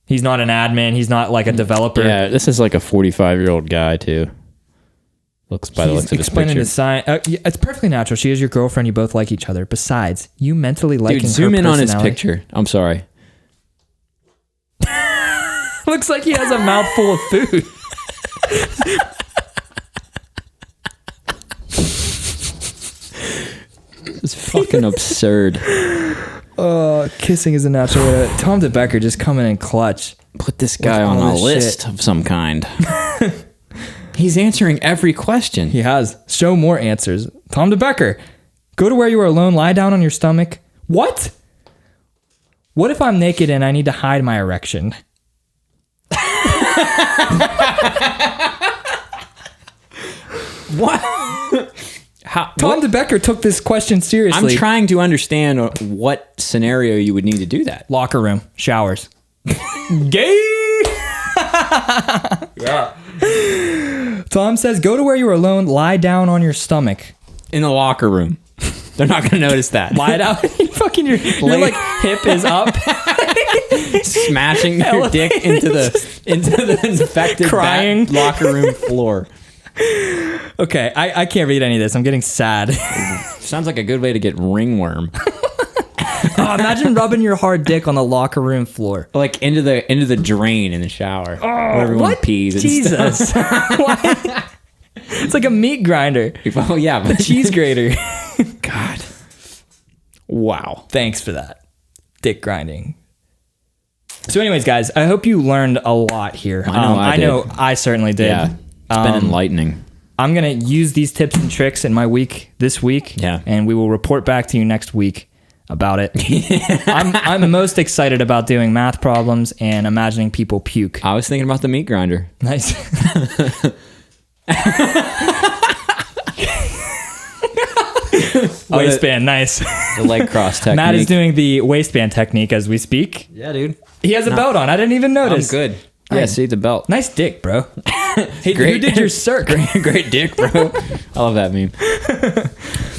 [SPEAKER 1] He's not an admin. He's not like a developer.
[SPEAKER 2] Yeah, this is like a 45-year-old guy, too. Looks by the looks of his
[SPEAKER 1] explaining
[SPEAKER 2] picture.
[SPEAKER 1] the science. It's perfectly natural. She is your girlfriend. You both like each other. Besides, you mentally liking
[SPEAKER 2] Dude, zoom
[SPEAKER 1] her
[SPEAKER 2] in on his
[SPEAKER 1] personality.
[SPEAKER 2] picture. I'm sorry.
[SPEAKER 1] Looks like he has a mouthful of food.
[SPEAKER 2] It's fucking absurd.
[SPEAKER 1] Kissing is a natural way to... Tom DeBecker just coming in clutch.
[SPEAKER 2] Put this guy
[SPEAKER 1] With
[SPEAKER 2] on
[SPEAKER 1] all
[SPEAKER 2] a
[SPEAKER 1] this
[SPEAKER 2] list
[SPEAKER 1] shit.
[SPEAKER 2] of some kind. He's answering every question.
[SPEAKER 1] He has. Show more answers. Tom DeBecker. Go to where you are alone. Lie down on your stomach. What? What if I'm naked and I need to hide my erection?
[SPEAKER 2] What? How?
[SPEAKER 1] Tom
[SPEAKER 2] What?
[SPEAKER 1] DeBecker took this question seriously.
[SPEAKER 2] I'm trying to understand what scenario you would need to do that.
[SPEAKER 1] Locker room, showers. Gay.
[SPEAKER 2] Yeah.
[SPEAKER 1] Tom says, go to where you are alone, lie down on your stomach.
[SPEAKER 2] In the locker room. They're not going to notice that.
[SPEAKER 1] Lie down. Your like hip is up.
[SPEAKER 2] Smashing your dick into the infected
[SPEAKER 1] Crying.
[SPEAKER 2] locker room floor.
[SPEAKER 1] Okay, I can't read any of this. I'm getting sad.
[SPEAKER 2] Sounds like a good way to get ringworm.
[SPEAKER 1] Oh, imagine rubbing your hard dick on the locker room floor.
[SPEAKER 2] Like into the drain in the shower. Where everyone
[SPEAKER 1] What?
[SPEAKER 2] pees and
[SPEAKER 1] Jesus. Why? It's like a meat grinder.
[SPEAKER 2] stuff. Oh yeah, but
[SPEAKER 1] Cheese grater.
[SPEAKER 2] God. Wow.
[SPEAKER 1] Thanks for that. Dick grinding. So anyways, guys, I hope you learned a lot here.
[SPEAKER 2] I
[SPEAKER 1] know
[SPEAKER 2] did.
[SPEAKER 1] I certainly did.
[SPEAKER 2] Yeah. It's been enlightening.
[SPEAKER 1] I'm going to use these tips and tricks in my week this week.
[SPEAKER 2] Yeah.
[SPEAKER 1] And we will report back to you next week about it. I'm most excited about doing math problems and imagining people puke.
[SPEAKER 2] I was thinking about the meat grinder.
[SPEAKER 1] Nice. Waistband, nice.
[SPEAKER 2] The leg cross technique.
[SPEAKER 1] Matt is doing the waistband technique as we speak.
[SPEAKER 2] Yeah, dude.
[SPEAKER 1] He has a belt on. I didn't even
[SPEAKER 2] I'm
[SPEAKER 1] notice.
[SPEAKER 2] good. Yeah, see the belt.
[SPEAKER 1] Nice dick, bro. Hey,
[SPEAKER 2] Great.
[SPEAKER 1] who did your circ?
[SPEAKER 2] Great dick, bro. I love that meme.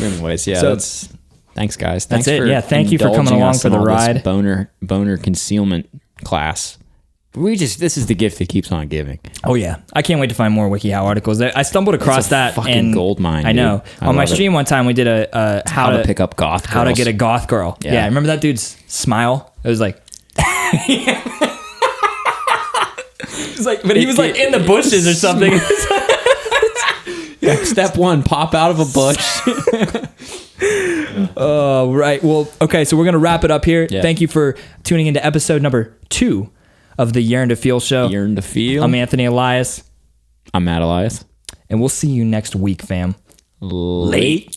[SPEAKER 2] Anyways, yeah,
[SPEAKER 1] So-
[SPEAKER 2] that's thanks, guys.
[SPEAKER 1] That's
[SPEAKER 2] Thanks
[SPEAKER 1] it.
[SPEAKER 2] for
[SPEAKER 1] Yeah, thank you for coming
[SPEAKER 2] indulging
[SPEAKER 1] along
[SPEAKER 2] us
[SPEAKER 1] for
[SPEAKER 2] in
[SPEAKER 1] the
[SPEAKER 2] all this
[SPEAKER 1] ride.
[SPEAKER 2] boner concealment class. This is the gift that keeps on giving.
[SPEAKER 1] Oh yeah, I can't wait to find more WikiHow articles. I stumbled across
[SPEAKER 2] a
[SPEAKER 1] that
[SPEAKER 2] fucking
[SPEAKER 1] and
[SPEAKER 2] gold mine,
[SPEAKER 1] I know.
[SPEAKER 2] dude. I
[SPEAKER 1] On my
[SPEAKER 2] love it.
[SPEAKER 1] stream one time, we did a
[SPEAKER 2] How to pick up goth
[SPEAKER 1] how to
[SPEAKER 2] girls.
[SPEAKER 1] get a goth girl.
[SPEAKER 2] Yeah.
[SPEAKER 1] Yeah, remember that dude's smile? It was like. It's like, but he was like in the bushes or something.
[SPEAKER 2] Step one, pop out of a bush.
[SPEAKER 1] Oh, right. Well, okay, so we're going to wrap it up here.
[SPEAKER 2] Yeah.
[SPEAKER 1] Thank you for tuning into episode number 2 of the Yearn to Feel show.
[SPEAKER 2] Yearn to feel.
[SPEAKER 1] I'm Anthony Elias,
[SPEAKER 2] I'm Matt Elias.
[SPEAKER 1] and we'll see you next week, fam.
[SPEAKER 2] Late.